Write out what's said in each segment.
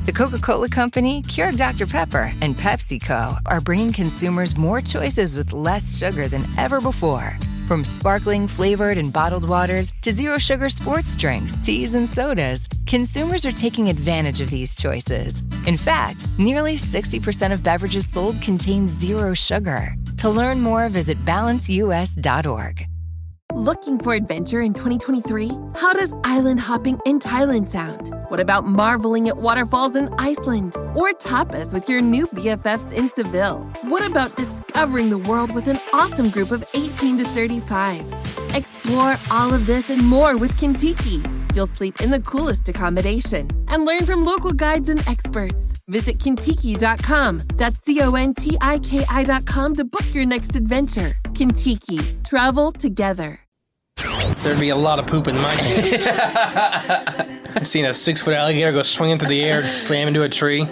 The Coca-Cola Company, Keurig Dr. Pepper, and PepsiCo are bringing consumers more choices with less sugar than ever before. From sparkling, flavored, and bottled waters to zero-sugar sports drinks, teas, and sodas, consumers are taking advantage of these choices. In fact, nearly 60% of beverages sold contain zero sugar. To learn more, visit balanceus.org. Looking for adventure in 2023? How does island hopping in Thailand sound? What about marveling at waterfalls in Iceland? Or tapas with your new BFFs in Seville? What about discovering the world with an awesome group of 18 to 35? Explore all of this and more with Kentucky. You'll sleep in the coolest accommodation and learn from local guides and experts. Visit Kentucky.com. That's CONTIKI.com to book your next adventure. Kentucky. Travel together. There'd be a lot of poop in my pants. I've seen a 6-foot alligator go swinging through the air and slam into a tree.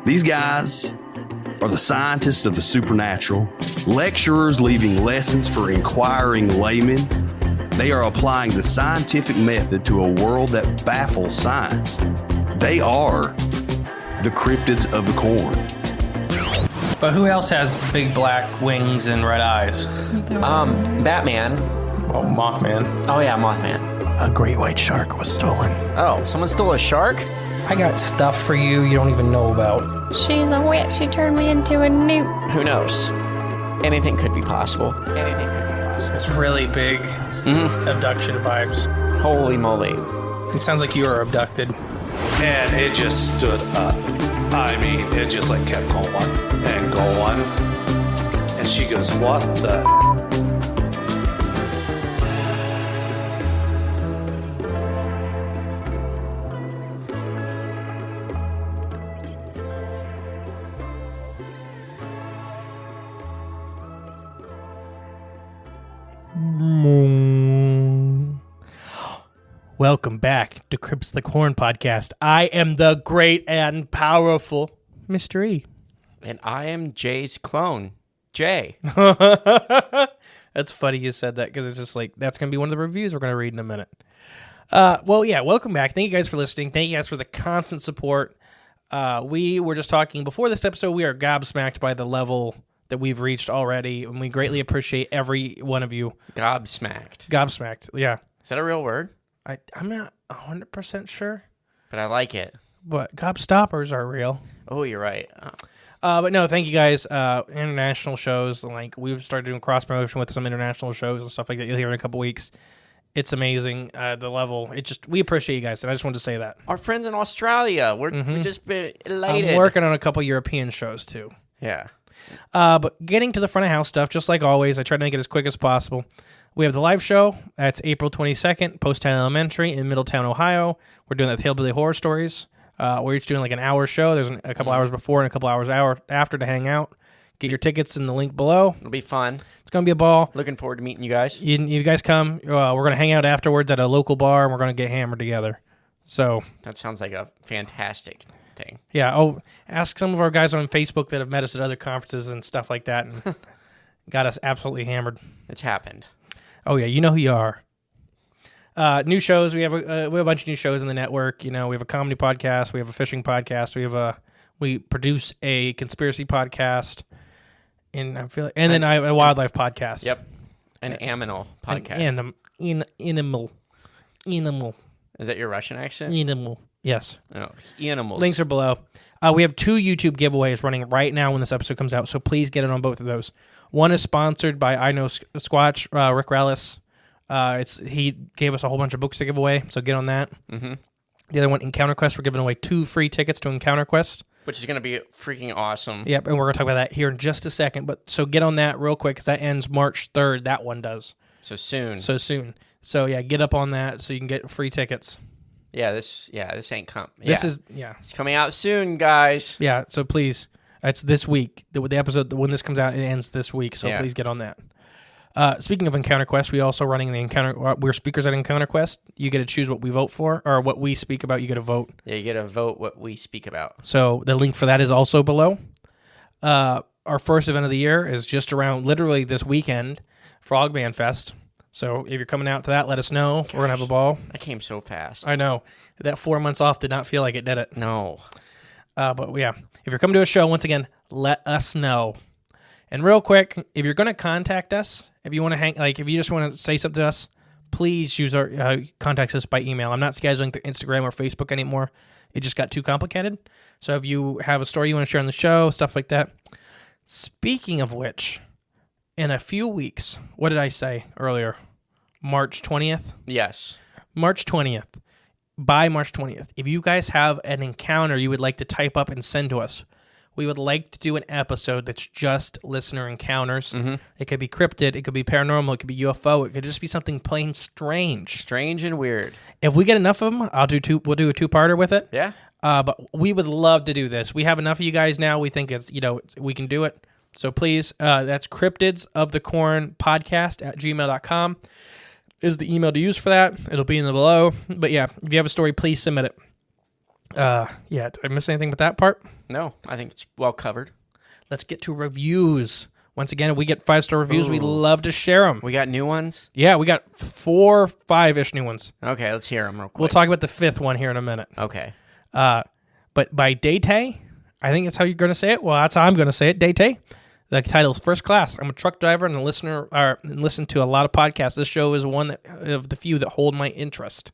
These guys are the scientists of the supernatural, lecturers leaving lessons for inquiring laymen. They are applying the scientific method to a world that baffles science. They are the cryptids of the corn. But who else has big black wings and red eyes? Batman. Oh, Mothman. Oh yeah, Mothman. A great white shark was stolen. Oh, someone stole a shark? I got stuff for you don't even know about. She's a witch. She turned me into a newt. Who knows? Anything could be possible. Anything could be possible. It's really big abduction vibes. Holy moly. It sounds like you were abducted. And it just stood up. I mean, it just like kept going and going. And she goes, what the? Welcome back to Crips the Corn podcast. I am the great and powerful Mr. E. And I am Jay's clone, Jay. That's funny you said that because it's just like, that's going to be one of the reviews we're going to read in a minute. Well, yeah, welcome back. Thank you guys for listening. Thank you guys for the constant support. We were just talking before this episode, we are gobsmacked by the level that we've reached already, and we greatly appreciate every one of you. Gobsmacked. Gobsmacked, yeah. Is that a real word? I'm not 100% sure. But I like it. But gobstoppers are real. Oh, you're right. But no, thank you guys. International shows, like we've started doing cross promotion with some international shows and stuff like that. You'll hear in a couple weeks. It's amazing. The level. We appreciate you guys, and I just wanted to say that. Our friends in Australia, we're just been elated. I'm working on a couple European shows too. Yeah. But getting to the front of house stuff, just like always, I try to make it as quick as possible. We have the live show. That's April 22nd, Post Town Elementary in Middletown, Ohio. We're doing that with Hillbilly Horror Stories. We're each doing like an hour show. There's a couple hours before and a couple hours after to hang out. Get your tickets in the link below. It'll be fun. It's going to be a ball. Looking forward to meeting you guys. You guys come. We're going to hang out afterwards at a local bar, and we're going to get hammered together. So that sounds like a fantastic thing. Yeah. Ask some of our guys on Facebook that have met us at other conferences and stuff like that and got us absolutely hammered. It's happened. Oh, yeah. You know who you are. New shows. We have a bunch of new shows in the network. You know, we have a comedy podcast. We have a fishing podcast. We produce a conspiracy podcast. And then I have a wildlife podcast. Yep. An animal podcast. Animal. Is that your Russian accent? Animal. Yes. Oh, animals. Links are below. We have 2 YouTube giveaways running right now when this episode comes out, so please get in on both of those. One is sponsored by I Know Squatch, Rick Rellis. He gave us a whole bunch of books to give away, so get on that. Mm-hmm. The other one, EncounterQuest, we're giving away 2 free tickets to EncounterQuest. Which is going to be freaking awesome. Yep, and we're going to talk about that here in just a second. But so get on that real quick because that ends March 3rd. That one does. So soon. So yeah, get up on that so you can get free tickets. This ain't It's coming out soon, guys. Yeah, so please, it's this week. The episode when this comes out, it ends this week. So please get on that. Speaking of EncounterQuest, we also running the Encounter. We're speakers at EncounterQuest. You get to choose what we vote for, or what we speak about. You get to vote. Yeah, you get to vote what we speak about. So the link for that is also below. Our first event of the year is just around literally this weekend, Frogman Fest. So if you're coming out to that, let us know. We're going to have a ball. That came so fast. I know. That 4 months off did not feel like it, did it? No. But yeah, if you're coming to a show, once again, let us know. And real quick, if you're going to contact us, if you want to if you just want to say something to us, please use our contact us by email. I'm not scheduling through Instagram or Facebook anymore. It just got too complicated. So if you have a story you want to share on the show, stuff like that. Speaking of which, in a few weeks, what did I say earlier? March 20th? Yes. March 20th. By March 20th, if you guys have an encounter you would like to type up and send to us, we would like to do an episode that's just listener encounters. Mm-hmm. It could be cryptid, it could be paranormal, it could be UFO, it could just be something plain strange. Strange and weird. If we get enough of them, we'll do a two-parter with it. Yeah. But we would love to do this. We have enough of you guys now. We think we can do it. So please, that's Cryptids of the Corn podcast at gmail.com is the email to use for that. It'll be in the below. But yeah, if you have a story, please submit it. Did I miss anything with that part? No, I think it's well covered. Let's get to reviews. Once again, if we get 5-star reviews, we love to share them. We got new ones? Yeah, we got 4, 5-ish new ones. Okay, let's hear them real quick. We'll talk about the 5th one here in a minute. Okay. But by Date, I think that's how you're going to say it. Well, that's how I'm going to say it, Date. The title is First Class. I'm a truck driver and listen to a lot of podcasts. This show is one of the few that hold my interest.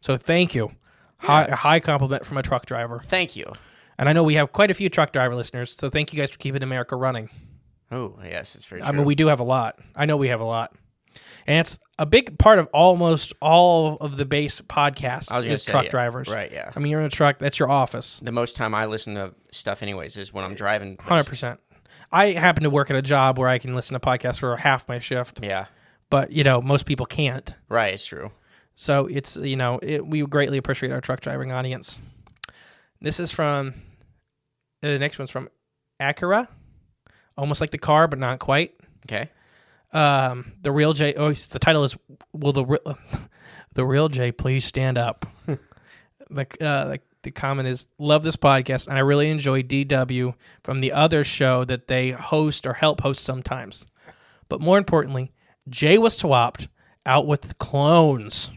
So thank you. Yes. A high compliment from a truck driver. Thank you. And I know we have quite a few truck driver listeners, so thank you guys for keeping America running. Oh, yes, it's very true. I mean, we do have a lot. I know we have a lot. And it's a big part of almost all of the base podcasts is truck drivers. Right, yeah. I mean, you're in a truck. That's your office. The most time I listen to stuff anyways is when I'm driving. 100%. I happen to work at a job where I can listen to podcasts for half my shift. Yeah. But, most people can't. Right, it's true. So it's, we greatly appreciate our truck driving audience. This is from, the next one's from Acura. Almost like the car, but not quite. Okay. The Real J, the title is, will the Real J please stand up? The comment is, love this podcast, and I really enjoy DW from the other show that they host or help host sometimes. But more importantly, Jay was swapped out with clones.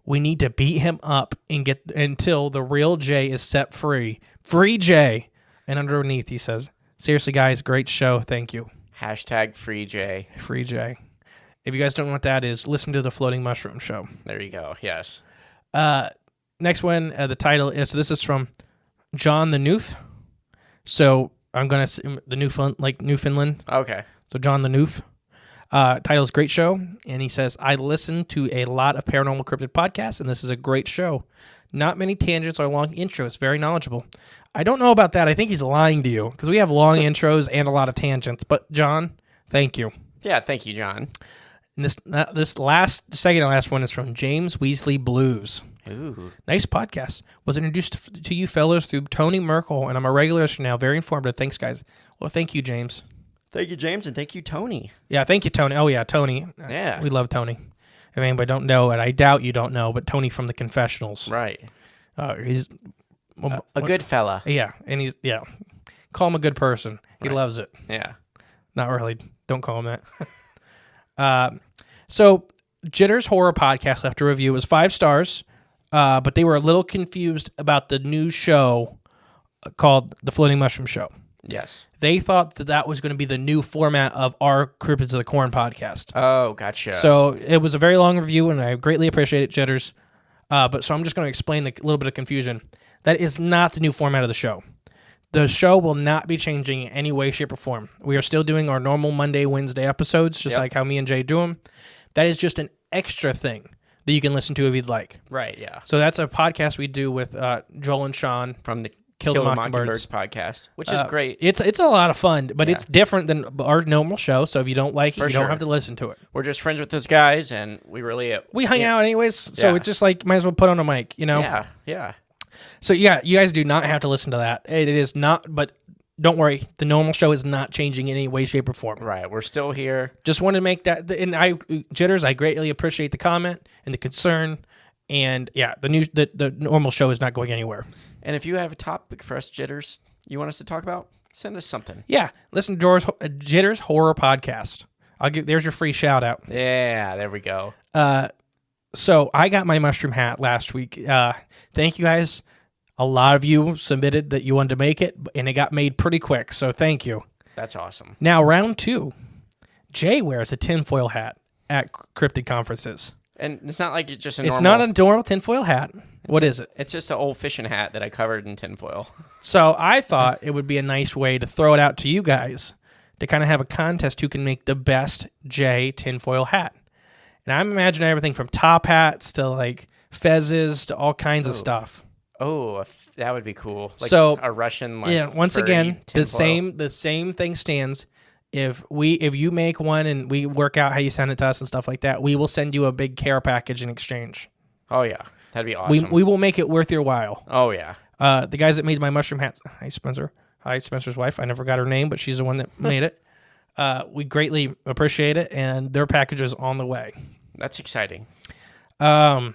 We need to beat him up and get until the Real Jay is set free. Free Jay. And underneath he says, seriously, guys, great show. Thank you. Hashtag Free Jay. Free Jay. If you guys don't know what that is, listen to the Floating Mushroom Show. There you go. Yes. Next one, the title is, this is from John the Noof. So I'm going to, Newfoundland. Okay. So John the Noof. Title is Great Show. And he says, I listen to a lot of paranormal cryptid podcasts, and this is a great show. Not many tangents or long intros. Very knowledgeable. I don't know about that. I think he's lying to you because we have long intros and a lot of tangents. But John, thank you. Yeah, thank you, John. And this second to last one is from James Weasley Blues. Ooh. Nice podcast. Was introduced to you fellas through Tony Merkel, and I'm a regular listener now. Very informative. Thanks, guys. Well, thank you, James. Thank you, James, and thank you, Tony. Yeah, thank you, Tony. Oh, yeah, Tony. Yeah. We love Tony. If anybody don't know it, I doubt you don't know, but Tony from the Confessionals. Right. He's a good fella. Yeah, and call him a good person. He loves it. Yeah. Not really. Don't call him that. So, Jitters Horror Podcast left a review. It was 5 stars, but they were a little confused about the new show called The Floating Mushroom Show. Yes. They thought that was going to be the new format of our Cryptids of the Corn podcast. Oh, gotcha. So it was a very long review, and I greatly appreciate it, Jitters. So I'm just going to explain a little bit of confusion. That is not the new format of the show. The show will not be changing in any way, shape, or form. We are still doing our normal Monday, Wednesday episodes, just like how me and Jay do them. That is just an extra thing that you can listen to if you'd like. Right, yeah. So that's a podcast we do with Joel and Sean from the Kill the Mockingbirds podcast, which is great. It's a lot of fun, but it's different than our normal show. So if you don't like it, you don't have to listen to it. We're just friends with those guys, and we hang out anyways. So it's just like might as well put on a mic, Yeah, yeah. So yeah, you guys do not have to listen to that. It is not, but don't worry, the normal show is not changing in any way, shape, or form. Right, we're still here. Just want to make that, and Jitters, I greatly appreciate the comment and the concern, and yeah, the normal show is not going anywhere. And if you have a topic for us, Jitters, you want us to talk about, send us something. Yeah, listen to Jitters Horror Podcast. There's your free shout out. Yeah, there we go. So I got my mushroom hat last week. Thank you guys. A lot of you submitted that you wanted to make it, and it got made pretty quick. So thank you. That's awesome. Now, round 2. Jay wears a tinfoil hat at cryptid conferences. And it's not like it's just It's not a normal tinfoil hat. What is it? It's just an old fishing hat that I covered in tinfoil. So I thought it would be a nice way to throw it out to you guys to kind of have a contest who can make the best Jay tinfoil hat. And I'm imagining everything from top hats to like fezzes to all kinds of stuff. Oh, that would be cool. Like so a Russian, like, yeah. Once again, tinfoil. the same thing stands. If you make one and we work out how you send it to us and stuff like that, we will send you a big care package in exchange. Oh yeah, that'd be awesome. We will make it worth your while. Oh yeah. The guys that made my mushroom hats. Hi Spencer. Hi Spencer's wife. I never got her name, but she's the one that made it. We greatly appreciate it, and their package is on the way. That's exciting. But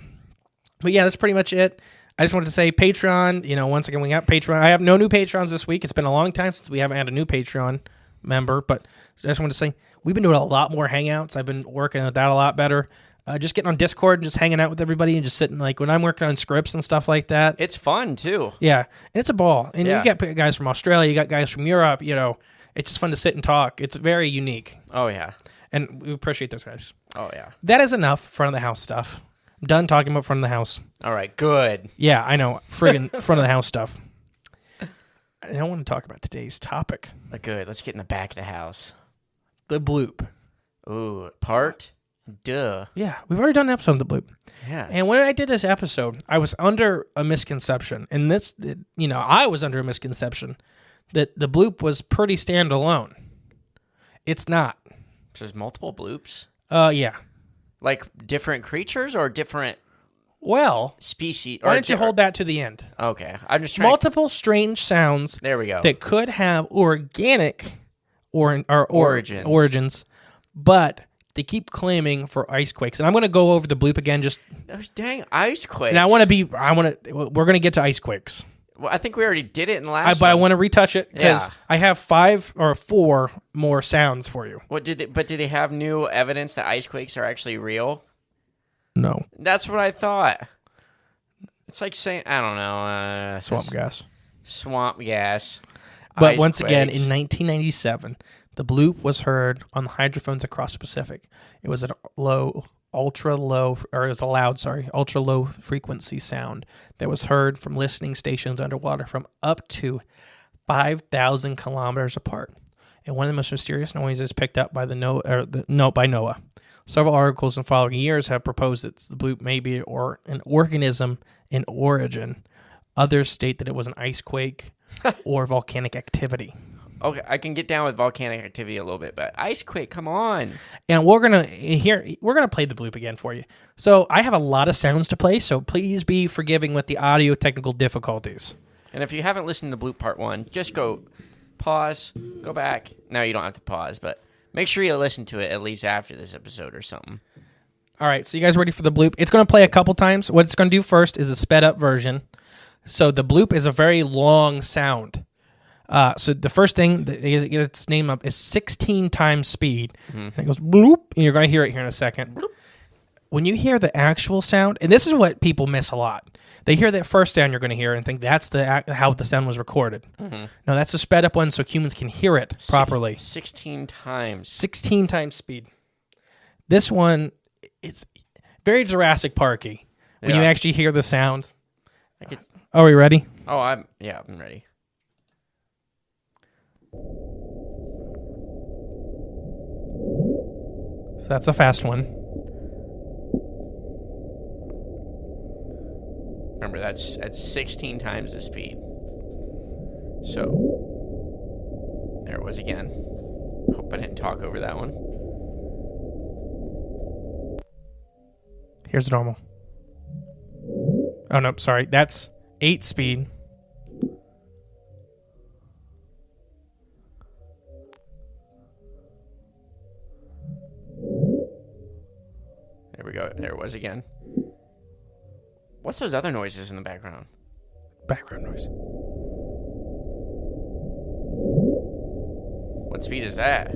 yeah, that's pretty much it. I just wanted to say Patreon, once again, we got Patreon. I have no new Patrons this week. It's been a long time since we haven't had a new Patreon member, but I just wanted to say we've been doing a lot more hangouts. I've been working at that a lot better. Just getting on Discord and just hanging out with everybody and just sitting, like when I'm working on scripts and stuff like that. It's fun too. Yeah, and it's a ball. And Yeah. you got guys from Australia, you got guys from Europe, it's just fun to sit and talk. It's very unique. Oh yeah. And we appreciate those guys. Oh yeah. That is enough front of the house stuff. I'm done talking about front of the house. All right, good. Yeah, I know. Friggin' front of the house stuff. I don't want to talk about today's topic. Good. Let's get in the back of the house. The bloop. Ooh, part? Duh. Yeah, we've already done an episode on the bloop. Yeah. And when I did this episode, I was under a misconception. And I was under a misconception that the bloop was pretty standalone. It's not. There's multiple bloops? Yeah. Like different creatures or different Well, species? why don't you hold that to the end? Okay. I'm just trying Multiple strange sounds There we go. that could have organic Origins. origins, but they keep claiming for ice quakes. And I'm going to go over the bloop again. Those dang ice quakes. And we're going to get to ice quakes. Well, I think we already did it in the last But I one. want to retouch it because Yeah. I have 5 or 4 more sounds for you. Do they have new evidence that ice quakes are actually real? No. That's what I thought. It's like saying, I don't know. Swamp gas. Swamp gas. But ice once again, quakes. in 1997, the bloop was heard on the hydrophones across the Pacific. It was a ultra low frequency sound that was heard from listening stations underwater from up to 5,000 kilometers apart. And one of the most mysterious noises picked up by by NOAA. Several articles in following years have proposed that the bloop may be an organism in origin. Others state that it was an ice quake or volcanic activity. Okay, I can get down with volcanic activity a little bit, but ice quake, come on. And we're gonna play the bloop again for you. So I have a lot of sounds to play, so please be forgiving with the audio technical difficulties. And if you haven't listened to Bloop Part 1, just go pause, go back. No, you don't have to pause, but make sure you listen to it at least after this episode or something. All right, so you guys ready for the bloop? It's going to play a couple times. What it's going to do first is the sped up version. So the bloop is a very long sound. So the first thing that they get its name up is 16 times speed. And it goes bloop, and you're going to hear it here in a second. Bloop. When you hear the actual sound, and this is what people miss a lot. They hear that first sound you're going to hear and think that's how the sound was recorded. No, that's the sped up one so humans can hear it properly. 16 times. 16 times speed. This one, it's very Jurassic Parky when you actually hear the sound. Are we ready? Oh, I'm ready. That's a fast one. Remember, that's 16 times the speed. So, there it was again. Hope I didn't talk over that one. Here's normal. Oh, no, sorry. That's 8 speed. There we go. There it was again. What's those other noises in the background? Background noise. What speed is that?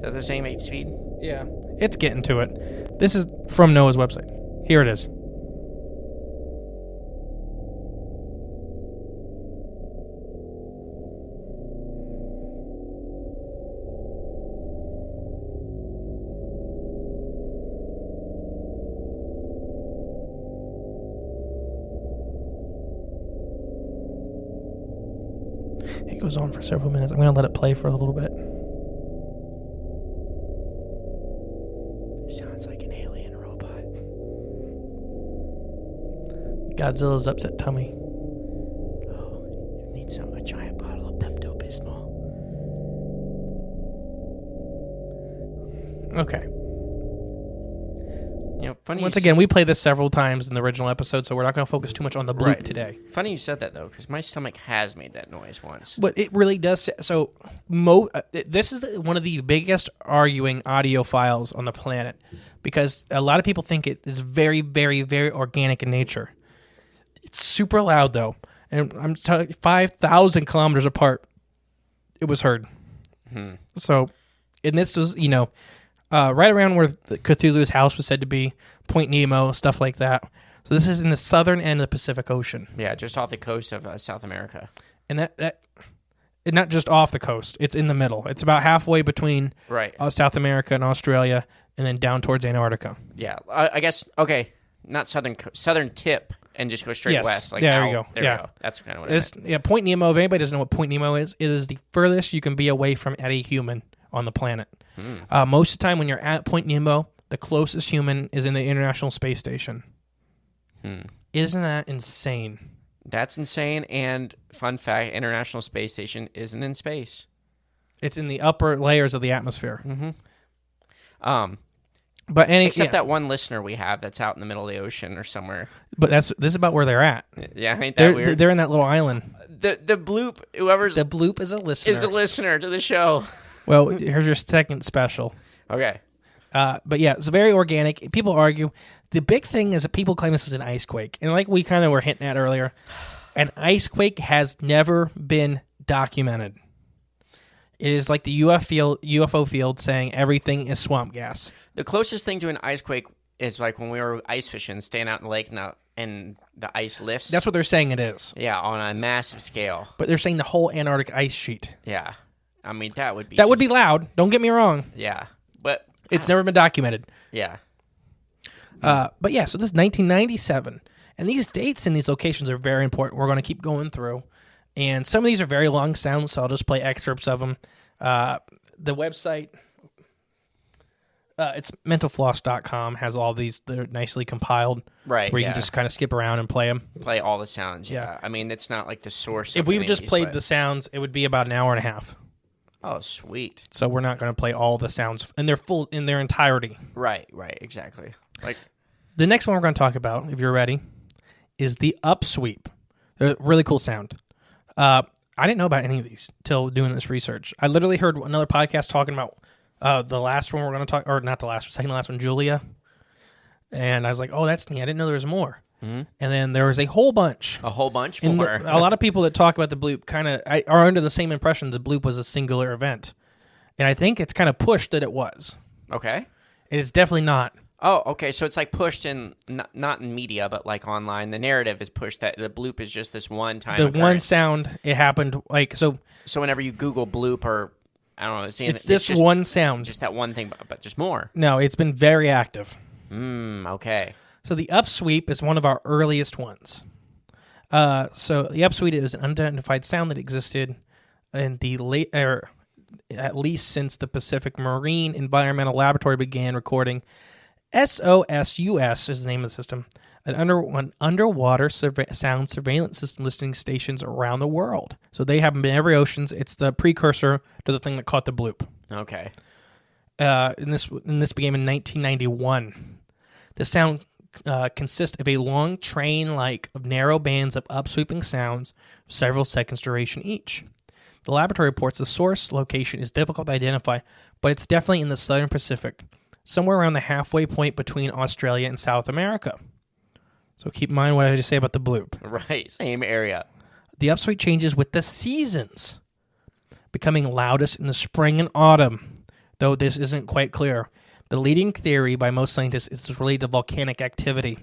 that the same 8 speed? Yeah, it's getting to it. This is from Noah's website. Here it is. It goes on for several minutes. I'm going to let it play for a little bit. Sounds like an alien robot. Godzilla's upset tummy. Oh, it needs a giant bottle of Pepto-Bismol. Okay. You know, funny. Once again, we played this several times in the original episode, so we're not going to focus too much on the bloop today. Funny you said that, though, because my stomach has made that noise once. But it really does. So, this is one of the biggest arguing audio files on the planet because a lot of people think it is very, very, very organic in nature. It's super loud, though. And I'm telling you, 5,000 kilometers apart, it was heard. So, and this was, right around where Cthulhu's house was said to be, Point Nemo, stuff like that. So this is in the southern end of the Pacific Ocean. Yeah, just off the coast of South America. And that not just off the coast, it's in the middle. It's about halfway between South America and Australia, and then down towards Antarctica. Yeah, I guess, okay, not southern tip, and just go straight west. Like there you go. There we go. That's kind of what it is. Yeah, Point Nemo, if anybody doesn't know what Point Nemo is, it is the furthest you can be away from any human on the planet. Most of the time when you're at Point Nemo, the closest human is in the International Space Station. Isn't that insane? That's insane, and fun fact, International Space Station isn't in space. It's in the upper layers of the atmosphere. But except that one listener we have that's out in the middle of the ocean or somewhere. But this is about where they're at. Yeah, ain't that weird? They're in that little island. The Bloop, The Bloop is a listener. is a listener to the show. Well, here's your second special. Okay. But yeah, it's very organic. People argue. The big thing is that people claim this is an ice quake. And like we kind of were hinting at earlier, an ice quake has never been documented. It is like the UFO field saying everything is swamp gas. The closest thing to an ice quake is like when we were ice fishing, staying out in the lake and the ice lifts. That's what they're saying it is. Yeah, on a massive scale. But they're saying the whole Antarctic ice sheet. Yeah. I mean, that would be... That would be loud. Don't get me wrong. Yeah. But... It's never been documented. Yeah. But yeah, so this is 1997. And these dates and these locations are very important. We're going to keep going through. And some of these are very long sounds, so I'll just play excerpts of them. The website, it's mentalfloss.com, has all these. They're nicely compiled. Right, where you can just kind of skip around and play them. Play all the sounds, yeah. I mean, it's not like the source. If we just played the sounds, it would be about an hour and a half. Oh, sweet. So we're not going to play all the sounds in their entirety. Right, exactly. Like the next one we're going to talk about, if you're ready, is the upsweep. A really cool sound. I didn't know about any of these till doing this research. I literally heard another podcast talking about the last one we're going to talk, or not the last, second to last one, Julia. And I was like, oh, that's neat. I didn't know there was more. Mm-hmm. And then there was a whole bunch. A whole bunch more. A lot of people that talk about the bloop kind of are under the same impression the bloop was a singular event. And I think it's kind of pushed that it was. Okay. It's definitely not. Oh, okay. So it's like pushed in, not in media, but like online. The narrative is pushed that the bloop is just this one time occurrence. One sound, it happened like so. So whenever you Google bloop or, I don't know. It's this just one sound. Just that one thing, but just more. No, it's been very active. Okay. So the upsweep is one of our earliest ones. So the upsweep is an unidentified sound that existed in the at least since the Pacific Marine Environmental Laboratory began recording. SOSUS is the name of the system. An underwater sound surveillance system listening stations around the world. So they have them in every ocean. It's the precursor to the thing that caught the bloop. Okay. And this began in 1991. The sound consists of a long train-like of narrow bands of upsweeping sounds, several seconds duration each. The laboratory reports the source location is difficult to identify, but it's definitely in the southern Pacific, somewhere around the halfway point between Australia and South America. So keep in mind what I just say about the bloop. Right, same area. The upsweep changes with the seasons, becoming loudest in the spring and autumn. though this isn't quite clear. The leading theory by most scientists is related to volcanic activity.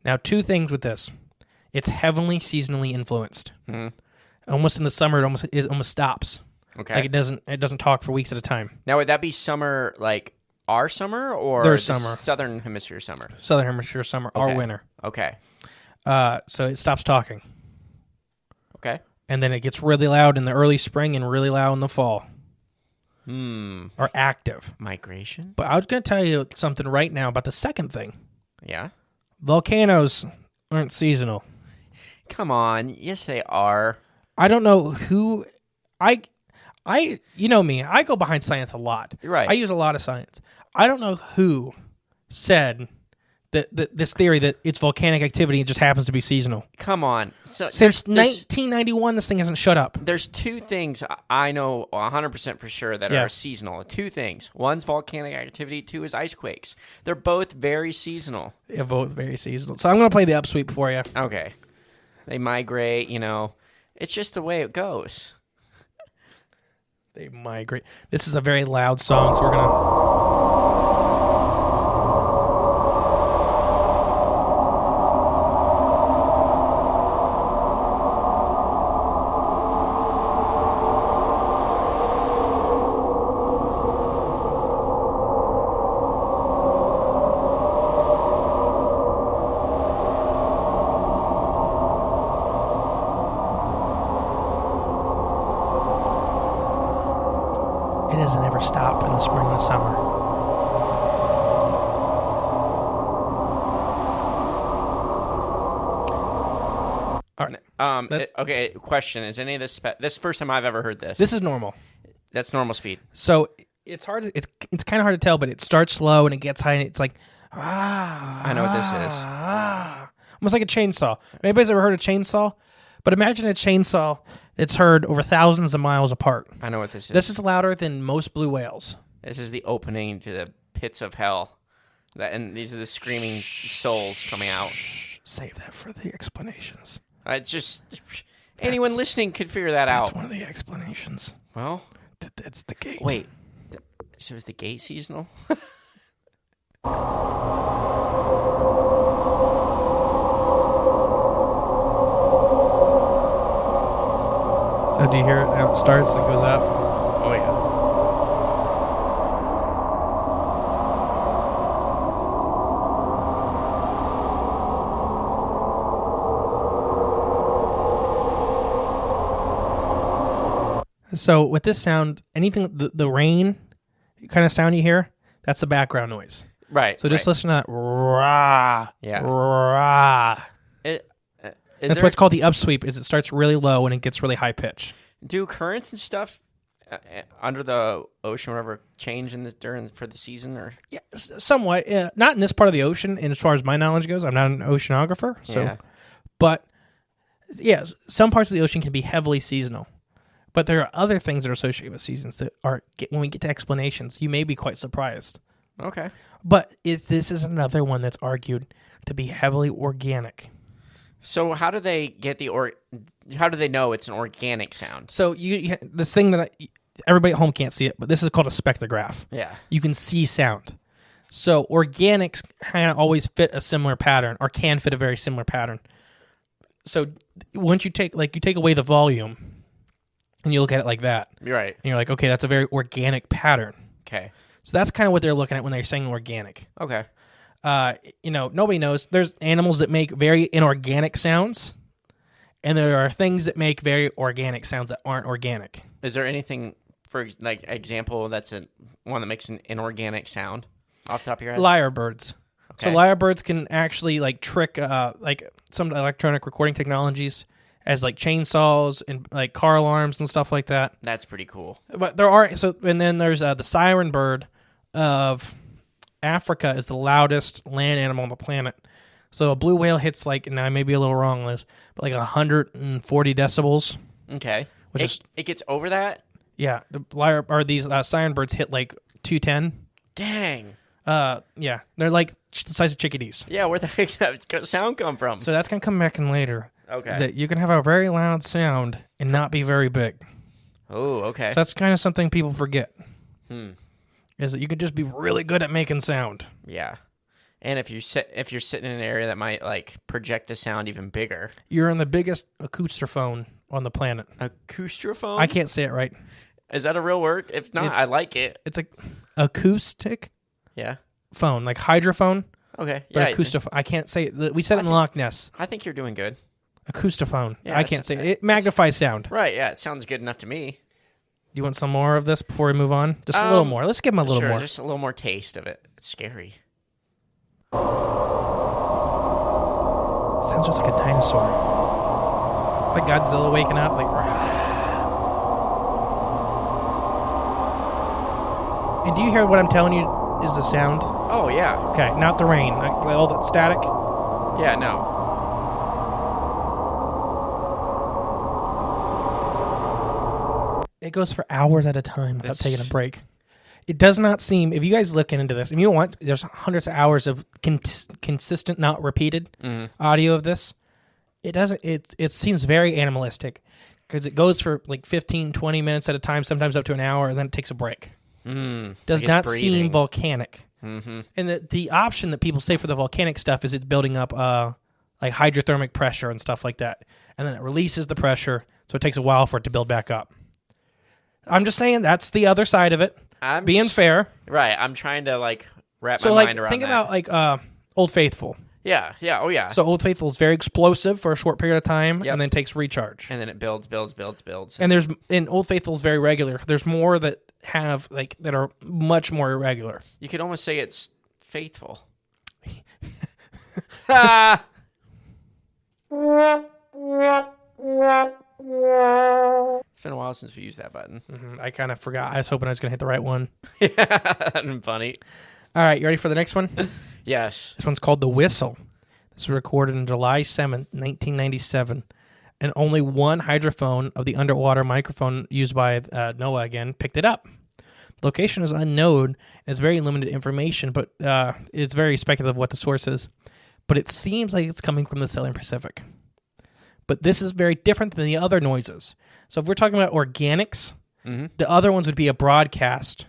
Now, two things with this. It's heavily seasonally influenced. Almost in the summer, it almost stops. Okay. Like it doesn't talk for weeks at a time. Now, would that be summer, like our summer, or Their the summer. Southern Hemisphere summer? Southern Hemisphere summer or winter. Okay. So it stops talking. Okay. And then it gets really loud in the early spring and really loud in the fall. Or active. Migration? But I was going to tell you something right now about the second thing. Yeah. Volcanoes aren't seasonal. Come on. Yes, they are. I don't know who... you know me. I go behind science a lot. You're right. I use a lot of science. I don't know who said that this theory that it's volcanic activity and just happens to be seasonal. Come on. So Since 1991, this thing hasn't shut up. There's two things I know 100% for sure that are seasonal. Two things. One's volcanic activity. Two is ice quakes. They're both very seasonal. They're both very seasonal. So I'm going to play the upsweep for you. Okay. They migrate, It's just the way it goes. They migrate. This is a very loud song, so we're going to... It doesn't ever stop in the spring and the summer. All right. Okay, question. Is any of this... this is the first time I've ever heard this. This is normal. That's normal speed. So it's hard. It's kind of hard to tell, but it starts slow and it gets high, and it's like I know what this is. Almost like a chainsaw. Anybody's ever heard a chainsaw? But imagine a chainsaw that's heard over thousands of miles apart. I know what this is. This is louder than most blue whales. This is the opening to the pits of hell. And these are the screaming souls coming out. Save that for the explanations. It's just... anyone listening could figure that out. That's one of the explanations. Well... That's the gate. Wait. So is the gate seasonal? So do you hear it? How it starts and it goes up? Oh, yeah. So with this sound, anything, the rain kind of sound you hear, that's the background noise. Right. So just listen to that. Rah, Yeah. Rah. That's what's called the upsweep, is it starts really low and it gets really high pitch. Do currents and stuff under the ocean or whatever change in this for the season? Or Yeah, somewhat. Not in this part of the ocean, and as far as my knowledge goes, I'm not an oceanographer. So, Yeah. But yeah, some parts of the ocean can be heavily seasonal. But there are other things that are associated with seasons that are, when we get to explanations, you may be quite surprised. Okay. But this is another one that's argued to be heavily organic. So how do they get how do they know it's an organic sound? So you this thing that everybody at home can't see it, but this is called a spectrograph. Yeah. You can see sound. So organics kind of always fit a similar pattern, or can fit a very similar pattern. So once you take away the volume, and you look at it like that, You're right. and you're like, okay, that's a very organic pattern. Okay. So that's kind of what they're looking at when they're saying organic. Okay. Nobody knows. There's animals that make very inorganic sounds, and there are things that make very organic sounds that aren't organic. Is there anything, for example, that's one that makes an inorganic sound off the top of your head? Lyrebirds. Okay. So lyrebirds can actually trick some electronic recording technologies as chainsaws and car alarms and stuff like that. That's pretty cool. But there are and then there's the siren bird of Africa is the loudest land animal on the planet. So a blue whale hits and I may be a little wrong on this, but 140 decibels. Okay. It gets over that? Yeah, these siren birds hit 210. Dang. Yeah, they're the size of chickadees. Yeah, where the heck does that sound come from? So that's gonna come back in later. Okay. That you can have a very loud sound and not be very big. Oh, okay. So that's kind of something people forget. is that you can just be really good at making sound. Yeah. And if you're sitting in an area that might like project the sound even bigger. You're in the biggest acoustophone on the planet. Acoustophone? I can't say it right. Is that a real word? If not, I like it. It's a acoustic Yeah. phone, like hydrophone. Okay. But Yeah. acoustophone. I can't say it. We said it in Loch Ness. I think you're doing good. Acoustophone. Yeah, I can't say it. It magnifies sound. Right. Yeah. It sounds good enough to me. You want some more of this before we move on? Just a little more. Let's give him a little more. Just a little more taste of it. It's scary. Sounds just like a dinosaur. Like Godzilla waking up. Like. And do you hear what I'm telling you is the sound? Oh, yeah. Okay, not the rain. Like all that static. Yeah, no. It goes for hours at a time without taking a break. It does not seem, if you guys looking into this, and you want, there's hundreds of hours of consistent, not repeated audio of this. It doesn't, it seems very animalistic because it goes for like 15, 20 minutes at a time, sometimes up to an hour, and then it takes a break. Does not seem volcanic. And the option that people say for the volcanic stuff is it's building up like hydrothermic pressure and stuff like that. And then it releases the pressure, so it takes a while for it to build back up. I'm just saying that's the other side of it. I'm being fair. Right. I'm trying to like wrap my mind around think that. about like Old Faithful. Yeah. Yeah. Oh, yeah. So Old Faithful is very explosive for a short period of time and then takes recharge. And then it builds. And Old Faithful is very regular. There's more that have like that are much more irregular. You could almost say it's faithful. It's been a while since we used that button. I kind of forgot. I was hoping I was going to hit the right one. Yeah, that'd been funny. All right, you ready for the next one? Yes. This one's called The Whistle. This was recorded on July 7th, 1997. And only one hydrophone of the underwater microphone used by NOAA again picked it up. The location is unknown, and it's very limited information, but it's very speculative what the source is. But it seems like it's coming from the Southern Pacific. But this is very different than the other noises. So if we're talking about organics, the other ones would be a broadcast,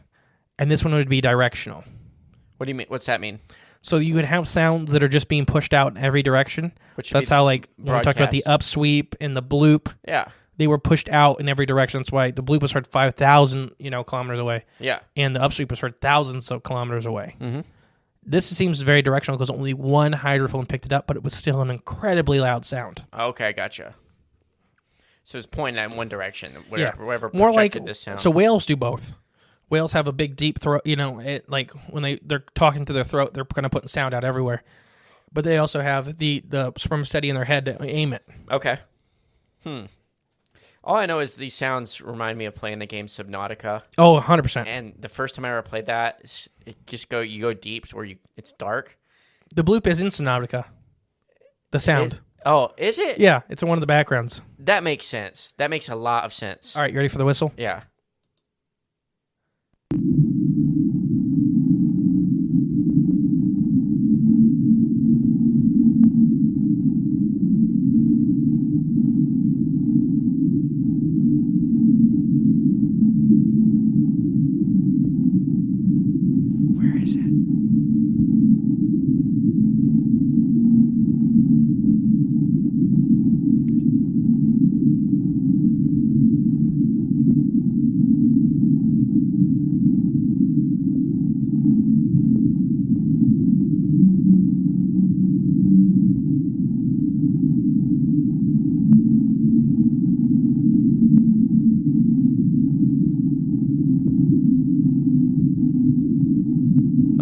and this one would be directional. What do you mean? What's that mean? So you could have sounds that are just being pushed out in every direction. That's how, like, when we talked about the upsweep and the bloop, they were pushed out in every direction. That's why the bloop was heard 5,000 kilometers away. Yeah. And the upsweep was heard thousands of kilometers away. This seems very directional because only one hydrophone picked it up, but it was still an incredibly loud sound. Okay, gotcha. So it's pointing in one direction, wherever projected more like this sound. So whales do both. Whales have a big deep throat. Like when they're talking to their throat, they're kind of putting sound out everywhere. But they also have the spermaceti in their head to aim it. Okay. All I know is these sounds remind me of playing the game Subnautica. Oh, 100%. And the first time I ever played that, you go deep, so it's dark. The bloop is in Subnautica. The sound. Is it? Yeah, it's in one of the backgrounds. That makes sense. That makes a lot of sense. All right, you ready for the whistle? Yeah. Where is it?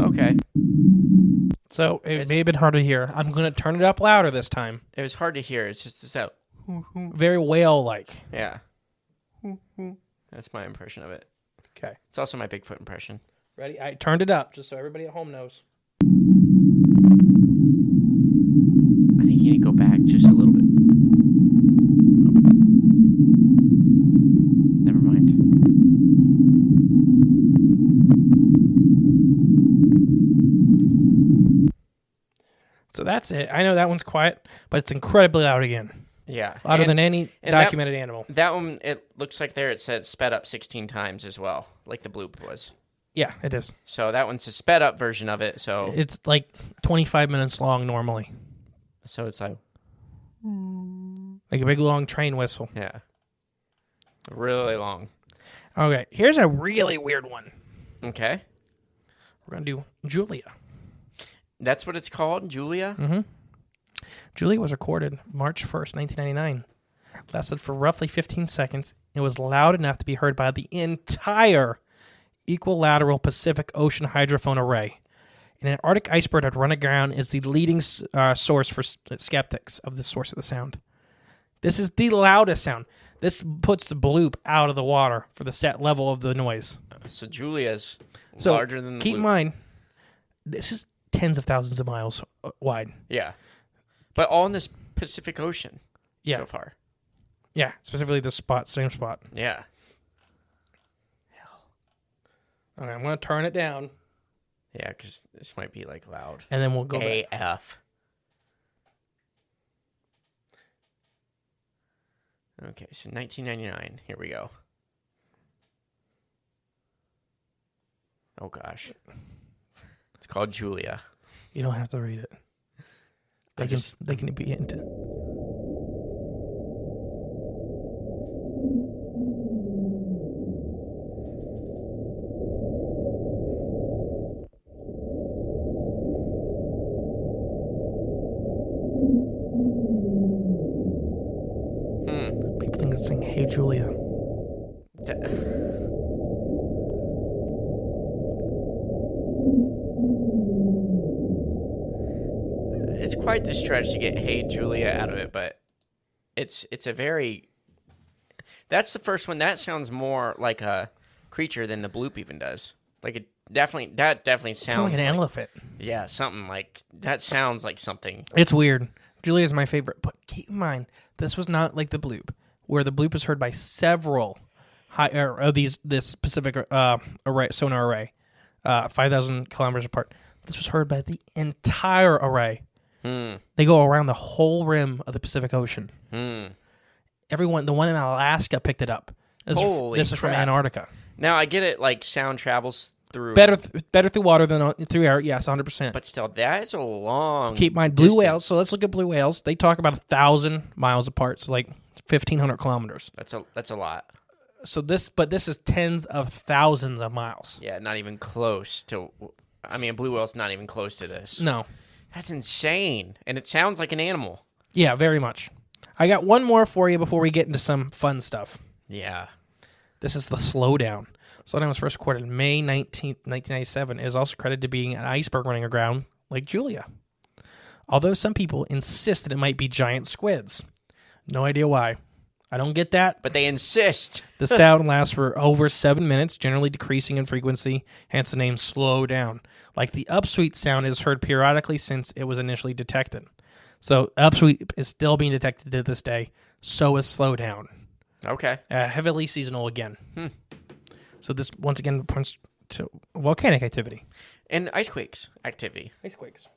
Okay. So it may have been hard to hear. I'm going to turn it up louder this time. It was hard to hear. It's just so very whale-like. Yeah. That's my impression of it. Okay. It's also my Bigfoot impression. Ready? I turned it up just so everybody at home knows. I think you need to go back just a little bit. Never mind. So that's it. I know that one's quiet, but it's incredibly loud again. Yeah. Louder than any documented animal. That one, it looks like there it said sped up 16 times as well, like the bloop was. Yeah, it is. So that one's a sped up version of it. So It's like 25 minutes long normally. so it's like Like a big long train whistle. yeah, really long. Okay, here's a really weird one. Okay, We're going to do Julia. that's what it's called, Julia. Mm-hmm. Julia was recorded March 1st, 1999. Lasted for roughly 15 seconds. It was loud enough to be heard by the entire equilateral Pacific Ocean hydrophone array. An Antarctic iceberg that run aground is the leading source for skeptics of the source of the sound. This is the loudest sound. This puts the bloop out of the water for the set level of the noise. So Julia's So larger than the keep in Bloop. mind, this is tens of thousands of miles wide. Yeah, but all in this Pacific Ocean. Yeah. So far. Yeah, specifically this same spot. Yeah. Okay, I'm going to turn it down, Yeah, because this might be like loud. and then we'll go back. AF. Okay, so 1999. Here we go. Oh gosh, it's called Julia. You don't have to read it. They can be into. People think it's saying "Hey Julia." It's quite the stretch to get "Hey Julia" out of it, but it's a very. That's the first one. That sounds more like a creature than the bloop even does. Like it definitely sounds Sounds like an elephant. Yeah, something like that sounds like something. It's weird. Julia's my favorite, but keep in mind this was not like the bloop, where the bloop is heard by several this Pacific array sonar array, 5,000 kilometers apart. This was heard by the entire array. They go around the whole rim of the Pacific Ocean. Everyone, the one in Alaska picked it up. This is from crap. Antarctica. Now I get it. Like sound travels through Better through water than through air. Yes, 100%. but still, that is a long. Keep in mind, blue distance. whales. So let's look at blue whales. They talk about 1,000 miles apart, so like 1,500 kilometers. That's a lot. So this is tens of thousands of miles. Yeah, not even close to. I mean, a blue whale's not even close to this. No. That's insane, and it sounds like an animal. Yeah, very much. I got one more for you before we get into some fun stuff. Yeah. This is the Slowdown. Slowdown was first recorded May 19th, 1997. It is also credited to being an iceberg running aground like Julia. Although some people insist that it might be giant squids. No idea why. I don't get that. But they insist. The sound lasts for over 7 minutes, generally decreasing in frequency, hence the name Slowdown. Like the upsweep sound is heard periodically since it was initially detected. So upsweep is still being detected to this day. So is Slowdown. Okay. Heavily seasonal again. So this, once again, points to volcanic activity. And icequakes activity. Icequakes.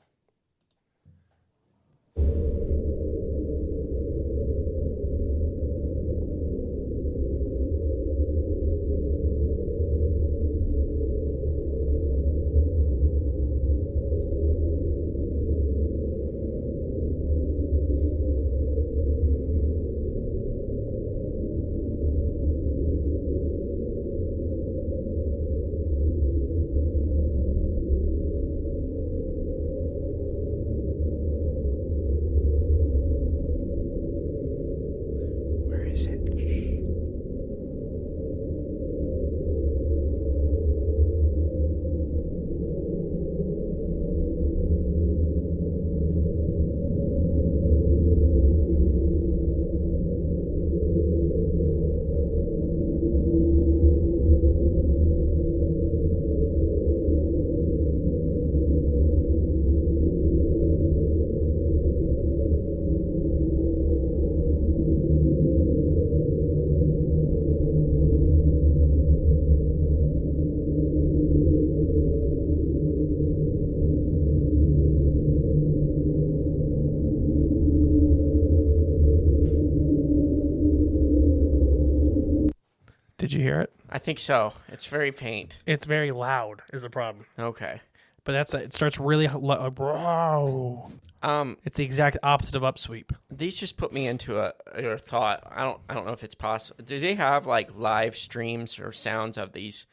Did you hear it? I think so. It's very faint. It's very loud is the problem. Okay. But it starts really low. It's the exact opposite of upsweep. These just put me into a thought. I don't know if it's possible. Do they have like live streams or sounds of these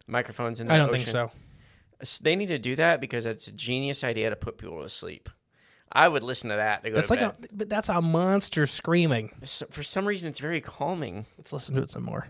microphones in the I don't ocean? think so. They need to do that because it's a genius idea to put people to sleep. I would listen to that to go to bed. But that's a monster screaming. For some reason, it's very calming. Let's listen to it some more.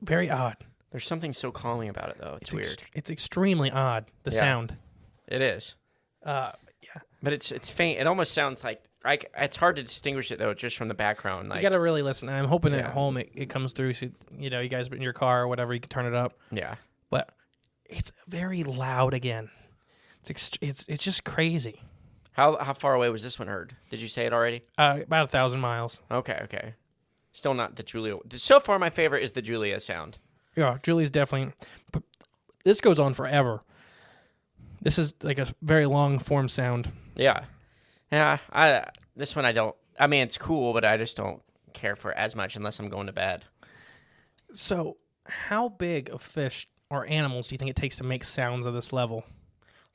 Very odd. There's something so calming about it, though. It's weird. It's extremely odd, the sound. It is. Yeah. But it's faint. It almost sounds like it's hard to distinguish it, though, just from the background. Like, you got to really listen. I'm hoping at home it comes through, so, you guys in your car or whatever, you can turn it up. Yeah. But it's very loud again. It's just crazy. How far away was this one heard? Did you say it already? About 1,000 miles. Okay. Still not the Julia. So far, my favorite is the Julia sound. Yeah, Julie's definitely. But this goes on forever. This is like a very long form sound. Yeah. This one I don't. I mean, it's cool, but I just don't care for it as much unless I'm going to bed. So, how big of fish or animals do you think it takes to make sounds of this level?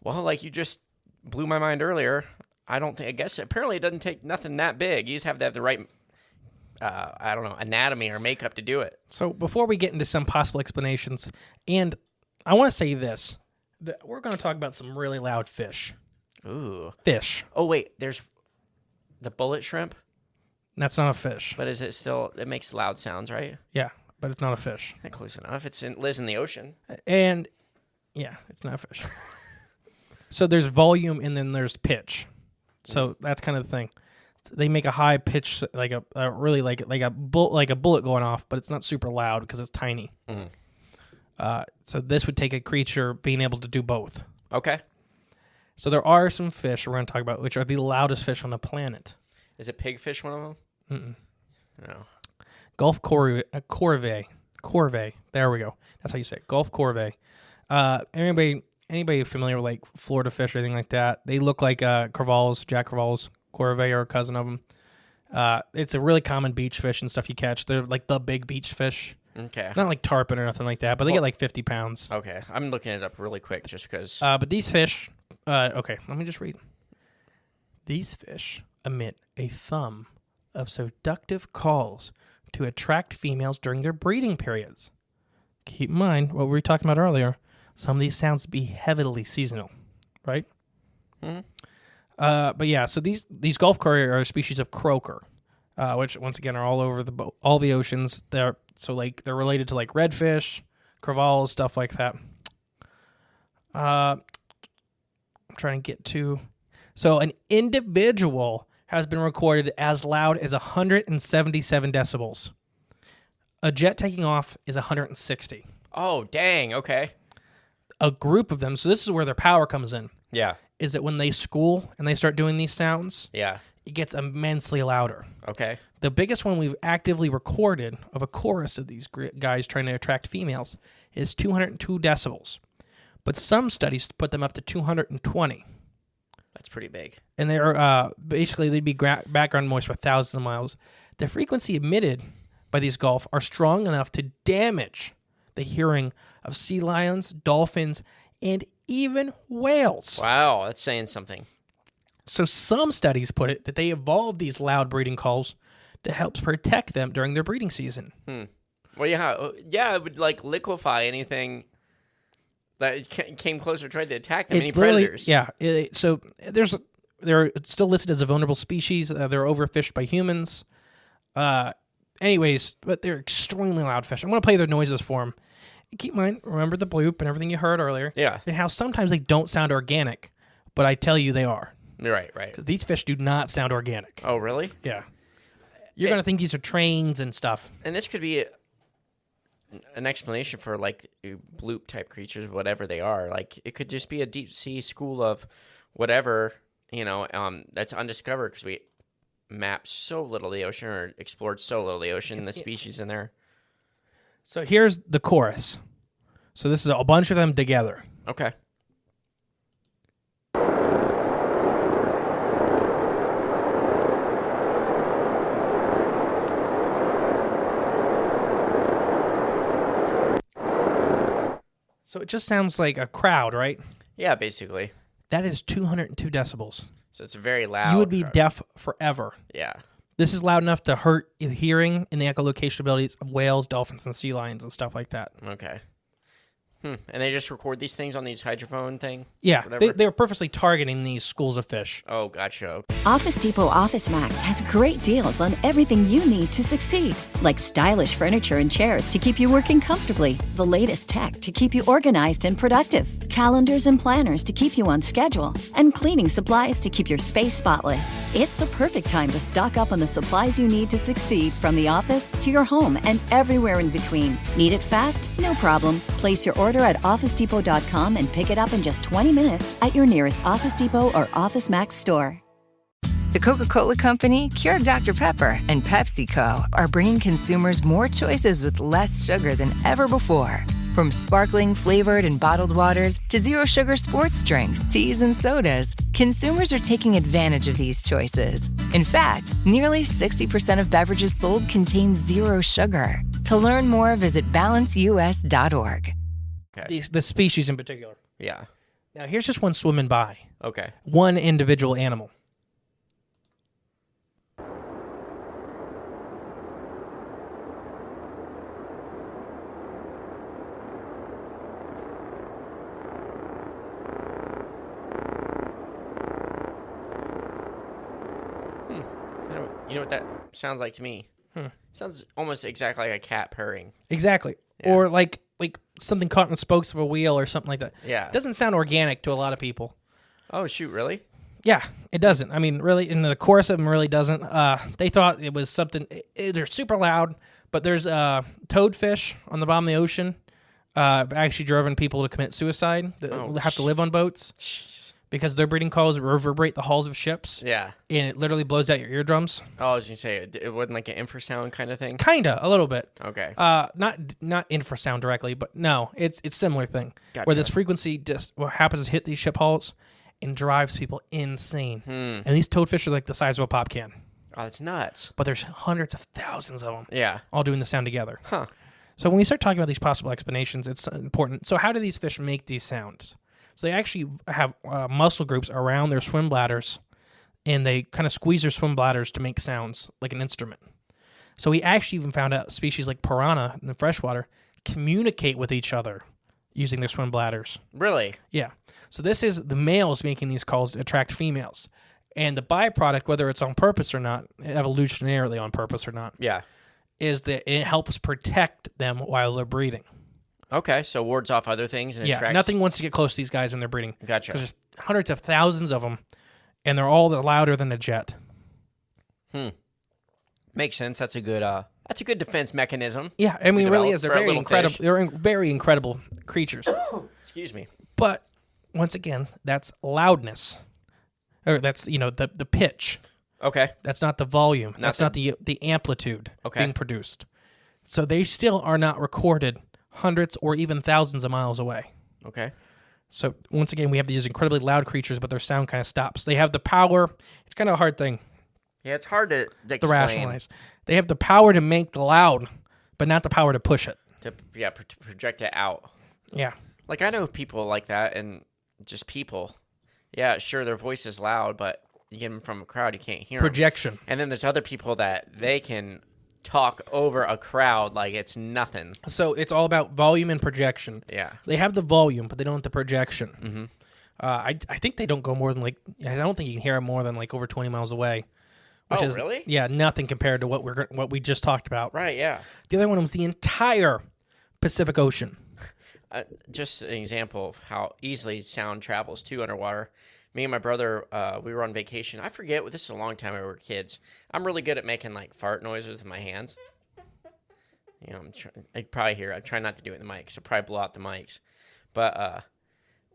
Well, like you just blew my mind earlier. I guess apparently it doesn't take nothing that big. You just have to have the right. I don't know, anatomy or makeup to do it. So before we get into some possible explanations, and I want to say this, that we're going to talk about some really loud fish. Ooh. Fish. Oh, wait, there's the bullet shrimp? That's not a fish. But is it still, it makes loud sounds, right? Yeah, but it's not a fish. Close enough. It lives in the ocean. And, yeah, it's not a fish. So there's volume and then there's pitch. So that's kind of the thing. They make a high pitch, like a really like a bullet going off, but it's not super loud because it's tiny. Mm-hmm. So this would take a creature being able to do both. Okay. So there are some fish we're going to talk about, which are the loudest fish on the planet. Is a pigfish one of them? No. Gulf corvée. There we go. That's how you say it. Gulf corvée. Anybody familiar with like Florida fish or anything like that? They look like crevalles, Jack crevalles. Corvée or a cousin of them. It's a really common beach fish and stuff you catch. They're like the big beach fish. Okay. Not like tarpon or nothing like that, but they get like 50 pounds. Okay. I'm looking it up really quick just because. But these fish, okay, let me just read. These fish emit a thum of seductive calls to attract females during their breeding periods. Keep in mind what we were talking about earlier. Some of these sounds be heavily seasonal, right? Mm-hmm. But yeah, so these Gulf corvée are a species of croaker, which once again are all over all the oceans. They're related to like redfish, crevalles, stuff like that. I'm trying to get to. So an individual has been recorded as loud as 177 decibels. A jet taking off is 160. Oh, dang. Okay. A group of them. So this is where their power comes in. Yeah. Is that when they school and they start doing these sounds, yeah, it gets immensely louder. Okay. The biggest one we've actively recorded of a chorus of these guys trying to attract females is 202 decibels. But some studies put them up to 220. That's pretty big. And they're basically they'd be background noise for thousands of miles. The frequency emitted by these Gulf are strong enough to damage the hearing of sea lions, dolphins, and even whales. Wow, that's saying something. So some studies put it that they evolved these loud breeding calls to help protect them during their breeding season. Well, yeah, it would like liquefy anything that came closer, tried to attack them. Any predators? Yeah. So they're still listed as a vulnerable species. They're overfished by humans. Anyways, but they're extremely loud fish. I'm going to play their noises for them. Keep in mind, remember the bloop and everything you heard earlier. Yeah. And how sometimes they don't sound organic, but I tell you they are. Right. Because these fish do not sound organic. Oh, really? Yeah. You're going to think these are trains and stuff. And this could be an explanation for, like, bloop-type creatures, whatever they are. Like, it could just be a deep-sea school of whatever that's undiscovered because we mapped so little of the ocean or explored so little of the ocean, the species in there. So here's the chorus. So this is a bunch of them together. Okay. So it just sounds like a crowd, right? Yeah, basically. That is 202 decibels. So it's very loud. You would be deaf forever. Yeah. This is loud enough to hurt the hearing and the echolocation abilities of whales, dolphins, and sea lions and stuff like that. Okay. And they just record these things on these hydrophone thing? Yeah, they were purposely targeting these schools of fish. Oh, gotcha. Office Depot Office Max has great deals on everything you need to succeed, like stylish furniture and chairs to keep you working comfortably, the latest tech to keep you organized and productive, calendars and planners to keep you on schedule, and cleaning supplies to keep your space spotless. It's the perfect time to stock up on the supplies you need to succeed, from the office to your home and everywhere in between. Need it fast? No problem. Place your order at OfficeDepot.com and pick it up in just 20 minutes at your nearest Office Depot or Office Max store. The Coca-Cola Company, Keurig Dr. Pepper, and PepsiCo are bringing consumers more choices with less sugar than ever before. From sparkling, flavored, and bottled waters to zero-sugar sports drinks, teas, and sodas, consumers are taking advantage of these choices. In fact, nearly 60% of beverages sold contain zero sugar. To learn more, visit balanceus.org. Okay. The species in particular. Yeah. Now, here's just one swimming by. Okay. One individual animal. You know what that sounds like to me? Sounds almost exactly like a cat purring. Exactly. Yeah. Or like something caught in the spokes of a wheel or something like that. Yeah. It doesn't sound organic to a lot of people. Oh, shoot, really? Yeah, it doesn't. I mean, really, in the chorus of them really doesn't. They thought it was something. They're super loud, but there's toadfish on the bottom of the ocean. Actually driven people to commit suicide that have to live on boats. Jeez. Because their breeding calls reverberate the hulls of ships. Yeah. And it literally blows out your eardrums. Oh, I was going to say, it wasn't like an infrasound kind of thing? Kinda, a little bit. Okay. Not infrasound directly, but no, it's similar thing. Gotcha. Where this frequency just what happens is hit these ship hulls and drives people insane. And these toadfish are like the size of a pop can. Oh, that's nuts. But there's hundreds of thousands of them. Yeah. All doing the sound together. Huh. So when we start talking about these possible explanations, it's important. So how do these fish make these sounds? So they actually have muscle groups around their swim bladders, and they kind of squeeze their swim bladders to make sounds like an instrument. So we actually even found out species like piranha in the freshwater communicate with each other using their swim bladders. Really? Yeah. So this is the males making these calls to attract females. And the byproduct, whether it's on purpose or not, evolutionarily on purpose or not, Yeah. is that it helps protect them while they're breeding. Okay, so wards off other things and attracts... Nothing wants to get close to these guys when they're breeding. Gotcha. Because there's hundreds of thousands of them, and they're all louder than a jet. Makes sense. That's a good defense mechanism. Yeah, I mean, it really develop is. They're for a very little incredible. fish. They're very incredible creatures. Excuse me. But once again, that's loudness, or that's the pitch. Okay. That's not the volume. That's not the- the amplitude Okay. being produced. So they still are not recorded hundreds or even thousands of miles away. Okay. So once again, we have these incredibly loud creatures, but their sound kind of stops. They have the power. It's kind of a hard thing Yeah, it's hard to to explain. rationalize. They have the power to make the loud, but not the power to push it. To project it out. Yeah. Like, I know people like that, and just people. Yeah, sure, their voice is loud, but you get them from a crowd, you can't hear them. Projection. And then there's other people that they can talk over a crowd like it's nothing. So it's all about volume and projection. Yeah. They have the volume, but they don't have the projection. Mm-hmm. I think they don't go more than I don't think you can hear them more than over 20 miles away. Which is, really? Yeah, nothing compared to what we just talked about. Right, yeah. The other one was the entire Pacific Ocean. Just an example of how easily sound travels too underwater. Me and my brother, we were on vacation. I forget, this is a long time ago, we were kids. I'm really good at making fart noises with my hands. I probably hear. I try not to do it in the mic, so probably blow out the mics. But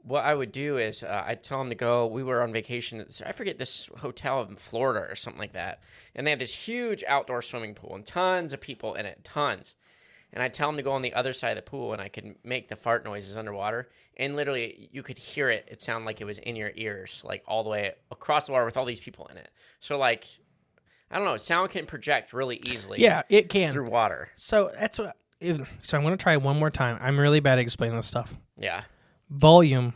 what I would do is I'd tell them to go. We were on vacation. I forget, this hotel in Florida or something like that. And they had this huge outdoor swimming pool and tons of people in it, tons. And I'd tell them to go on the other side of the pool and I could make the fart noises underwater. And literally you could hear it. It sounded like it was in your ears, like all the way across the water with all these people in it. So like, I don't know, sound can project really easily. Yeah, it can. Through water. So that's what. So I'm going to try one more time. I'm really bad at explaining this stuff. Yeah. Volume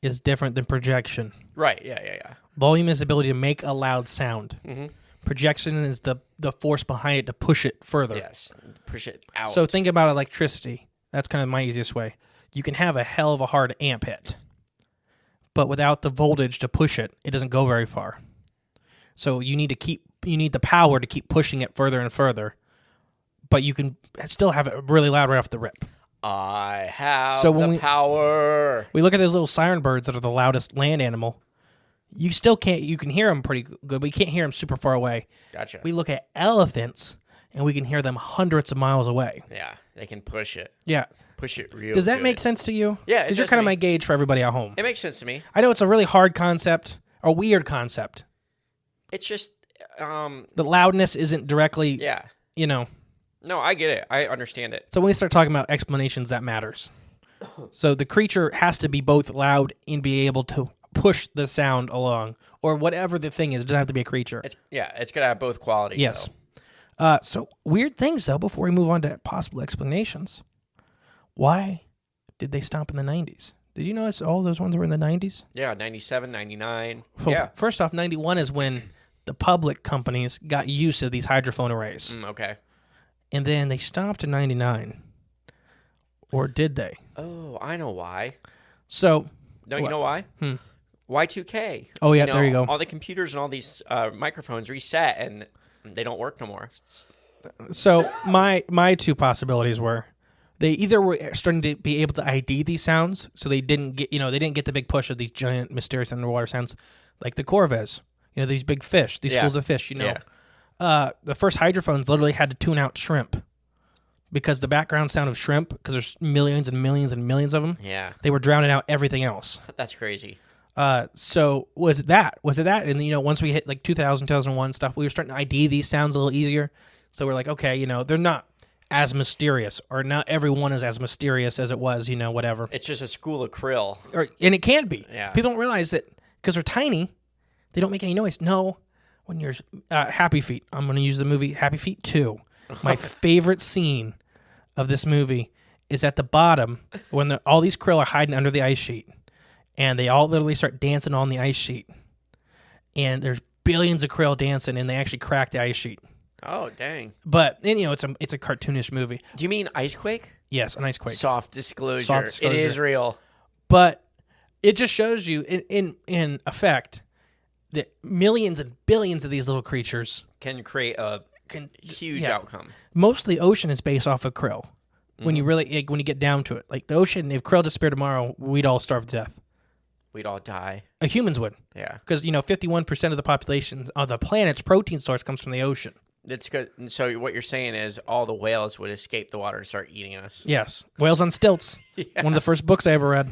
is different than projection. Right, yeah. Volume is the ability to make a loud sound. Mm-hmm. Projection is the force behind it to push it further. Yes, push it out. So think about electricity. That's kind of my easiest way. You can have a hell of a hard amp hit, but without the voltage to push it, it doesn't go very far. So you need the power to keep pushing it further and further, but you can still have it really loud right off the rip. I have when power. We look at those little siren birds that are the loudest land animal. You still can't. You can hear them pretty good, but you can't hear them super far away. Gotcha. We look at elephants, and we can hear them hundreds of miles away. Yeah, they can push it. Yeah. Push it real Does that good. make sense to you? Yeah, because you're kind of my gauge for everybody at home. It makes sense to me. I know it's a really hard concept, a weird concept. It's just the loudness isn't directly. Yeah. No, I get it. I understand it. So when we start talking about explanations, that matters. So the creature has to be both loud and be able to push the sound along, or whatever the thing is. It doesn't have to be a creature. It's got to have both qualities. Yes. So weird things, though, before we move on to possible explanations. Why did they stop in the 90s? Did you notice all those ones were in the 90s? Yeah, 97, 99. Well, yeah. First off, 91 is when the public companies got used to these hydrophone arrays. Okay. And then they stopped in 99. Or did they? Oh, I know why. So... No, you know why? Y2K. Oh, yeah, there you go. All the computers and all these microphones reset, and they don't work no more. So my two possibilities were they either were starting to be able to ID these sounds, so they didn't get the big push of these giant mysterious underwater sounds like the corvids, these big fish, these schools of fish. The first hydrophones literally had to tune out shrimp because the background sound of shrimp, because there's millions and millions and millions of them. Yeah, they were drowning out everything else. That's crazy. So was it that? And once we hit like 2000, 2001 stuff, we were starting to ID these sounds a little easier. So we're like, okay, they're not as mysterious, or not everyone is as mysterious as it was, whatever. It's just a school of krill. And it can be. Yeah. People don't realize that because they're tiny, they don't make any noise. No, when you're Happy Feet, I'm going to use the movie Happy Feet 2. My favorite scene of this movie is at the bottom when all these krill are hiding under the ice sheet, and they all literally start dancing on the ice sheet. And there's billions of krill dancing, and they actually crack the ice sheet. Oh, dang. But, it's a cartoonish movie. Do you mean Icequake? Yes, an Icequake. Soft disclosure. It is real. But it just shows you, in effect, that millions and billions of these little creatures can create a huge outcome. Most of the ocean is based off of krill. When you really, when you get down to it. Like the ocean, if krill disappeared tomorrow, we'd all starve to death. We'd all die. Humans would. Yeah. Because, 51% of the population of the planet's protein source comes from the ocean. That's good. So what you're saying is all the whales would escape the water and start eating us. Yes. Whales on Stilts. Yeah. One of the first books I ever read.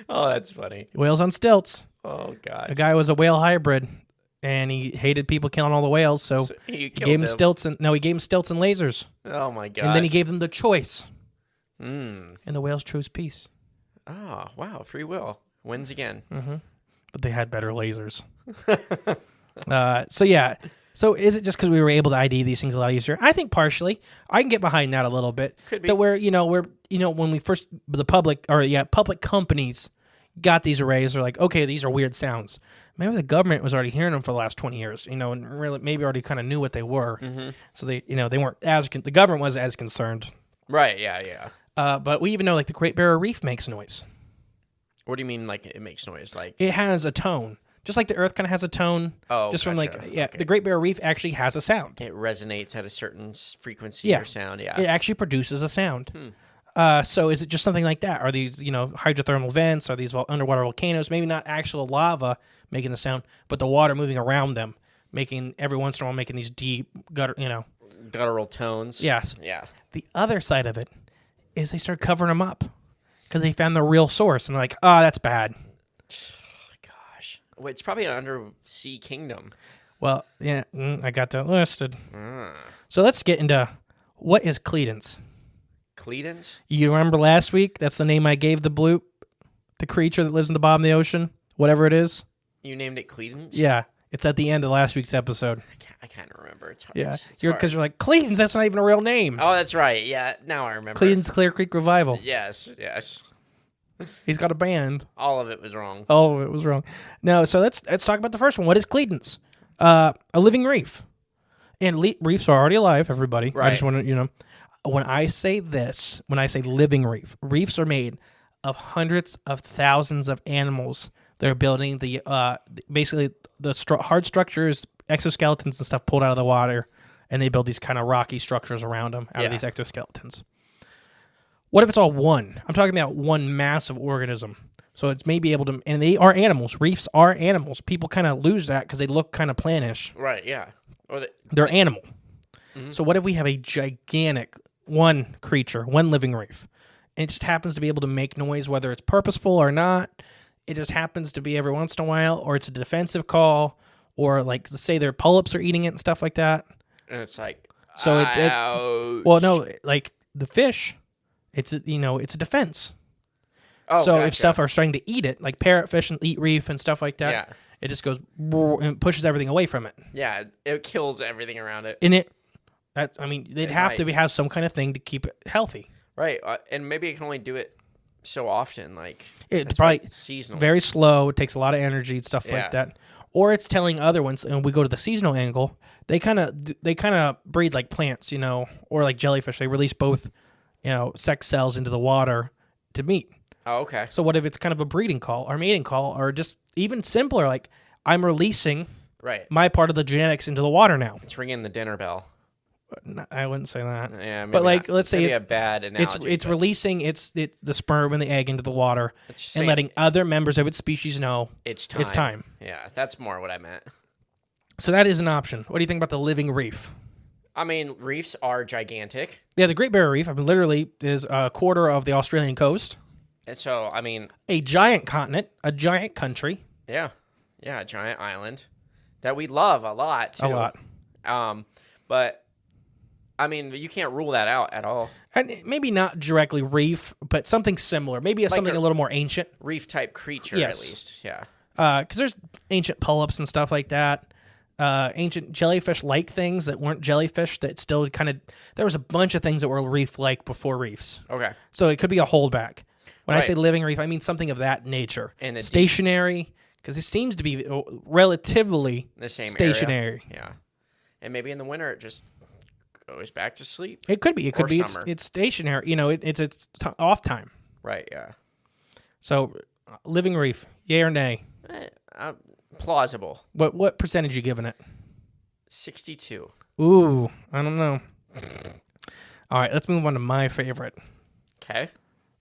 Oh, that's funny. Whales on Stilts. Oh, God. A guy was a whale hybrid, and he hated people killing all the whales, so he gave him stilts and lasers. Oh, my God. And then he gave them the choice. And the whales chose peace. Oh, wow. Free will. Wins again. Mm-hmm. But they had better lasers. So is it just because we were able to ID these things a lot easier? I think partially. I can get behind that a little bit. Could be. That when we first, public companies got these arrays, they're like, okay, these are weird sounds. Maybe the government was already hearing them for the last 20 years, and really maybe already kind of knew what they were. Mm-hmm. So they weren't the government wasn't as concerned. Right, yeah. But we even know like the Great Barrier Reef makes noise. What do you mean like it makes noise? Like it has a tone. Just like the Earth kind of has a tone. Oh, just gotcha. From the Great Barrier Reef actually has a sound. It resonates at a certain frequency or sound, yeah. It actually produces a sound. So is it just something like that? Are these, hydrothermal vents? Are these underwater volcanoes? Maybe not actual lava making the sound, but the water moving around them, making every once in a while making these deep guttural tones. Yes. Yeah. The other side of it is they start covering them up. because they found the real source and they're like, oh, that's bad. Gosh. Well, it's probably an undersea kingdom. Well, yeah, I got that listed. So let's get into what is Cledens. Cledens? You remember last week? That's the name I gave the Bloop, the creature that lives in the bottom of the ocean, whatever it is. You named it Cledens? Yeah, it's at the end of last week's episode. I can't remember. It's hard. Yeah, It's because hard. you're like, Cledens, that's not even a real name. Oh, that's right. Yeah, now I remember. Cledens Clear Creek Revival. Yes. He's got a band. All of it was wrong. All of it was wrong. No, so let's talk about the first one. What is Cledens? A living reef. And reefs are already alive, everybody. Right. I just want to, when I say this, when I say living reef, reefs are made of hundreds of thousands of animals that are building the basically the hard structures, exoskeletons and stuff pulled out of the water, and they build these kind of rocky structures around them out of these exoskeletons. What if it's all one? I'm talking about one massive organism. So it's maybe able to, and they are animals. Reefs are animals. People kind of lose that because they look kind of plantish. Right, yeah. Or They're animal. Mm-hmm. So what if we have a gigantic one creature, one living reef, and it just happens to be able to make noise, whether it's purposeful or not. It just happens to be every once in a while, or it's a defensive call, or like let's say their polyps are eating it and stuff like that. And it's like, so ouch. Well, no, like the fish, it's a defense. Oh, so gotcha. if stuff are starting to eat it, like parrotfish and eat reef and stuff like that, it just goes and pushes everything away from it. Yeah, it kills everything around it. And they'd have to have some kind of thing to keep it healthy. Right, and maybe it can only do it so often. Like it's probably seasonal, very slow. It takes a lot of energy and stuff like that. Or it's telling other ones, and we go to the seasonal angle. They kind of breed like plants, or like jellyfish. They release both, sex cells into the water to meet. Oh, okay. So what if it's kind of a breeding call or mating call, or just even simpler, like I'm releasing my part of the genetics into the water now. It's ringing the dinner bell. No, I wouldn't say that. Yeah, but like, let's say it's a bad analogy. It's releasing the sperm and the egg into the water and letting other members of its species know it's time. It's time. Yeah, that's more what I meant. So that is an option. What do you think about the living reef? I mean, reefs are gigantic. Yeah, the Great Barrier Reef, literally is a quarter of the Australian coast. And so, I mean, a giant continent, a giant country. Yeah, a giant island that we love a lot, too. A lot. But, I mean, you can't rule that out at all. And maybe not directly reef, but something similar. Maybe something a little more ancient. Reef-type creature, at least, yeah. Because there's ancient polyps and stuff like that. Ancient jellyfish-like things that weren't jellyfish that still kind of... There was a bunch of things that were reef-like before reefs. Okay. So it could be a holdback. When I say living reef, I mean something of that nature. And stationary, because it seems to be relatively the same stationary. Area. Yeah. And maybe in the winter it just goes back to sleep. It could be. It could be it's stationary. It's off time. Right, yeah. So, living reef, yay or nay? Plausible. What percentage you giving it? 62. Ooh, I don't know. All right, let's move on to my favorite. Okay.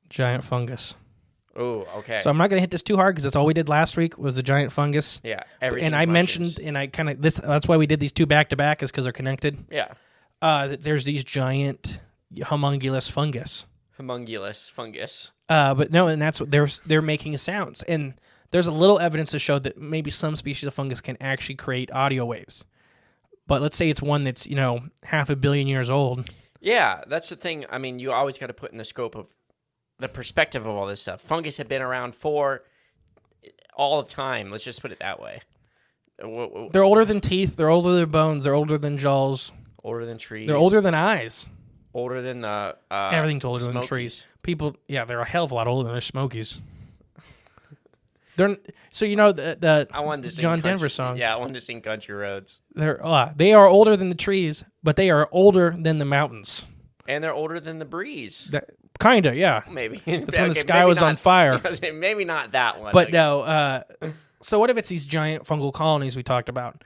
Giant fungus. Oh, okay. So I'm not going to hit this too hard because that's all we did last week was the giant fungus. Yeah. And I mentioned, and I kind of, that's why we did these two back to back is because they're connected. Yeah. There's these giant homunculus fungus. Homunculus fungus. But no, and that's what they're making sounds. And there's a little evidence to show that maybe some species of fungus can actually create audio waves. But let's say it's one that's, 500 million years old. Yeah, that's the thing. I mean, you always got to put in the scope of the perspective of all this stuff. Fungus have been around for all the time. Let's just put it that way. They're older than teeth. They're older than bones. They're older than jaws. Older than trees. They're older than eyes. Older than the everything's older Smokies. than trees. People, they're a hell of a lot older than the Smokies. They're so the I wanted to sing John Denver song. Yeah, I wanted to sing Country Roads. They are older than the trees, but they are older than the mountains. And they're older than the breeze. Kinda, yeah. Maybe. That's when the sky was on fire. Maybe not that one. But no, so what if it's these giant fungal colonies we talked about?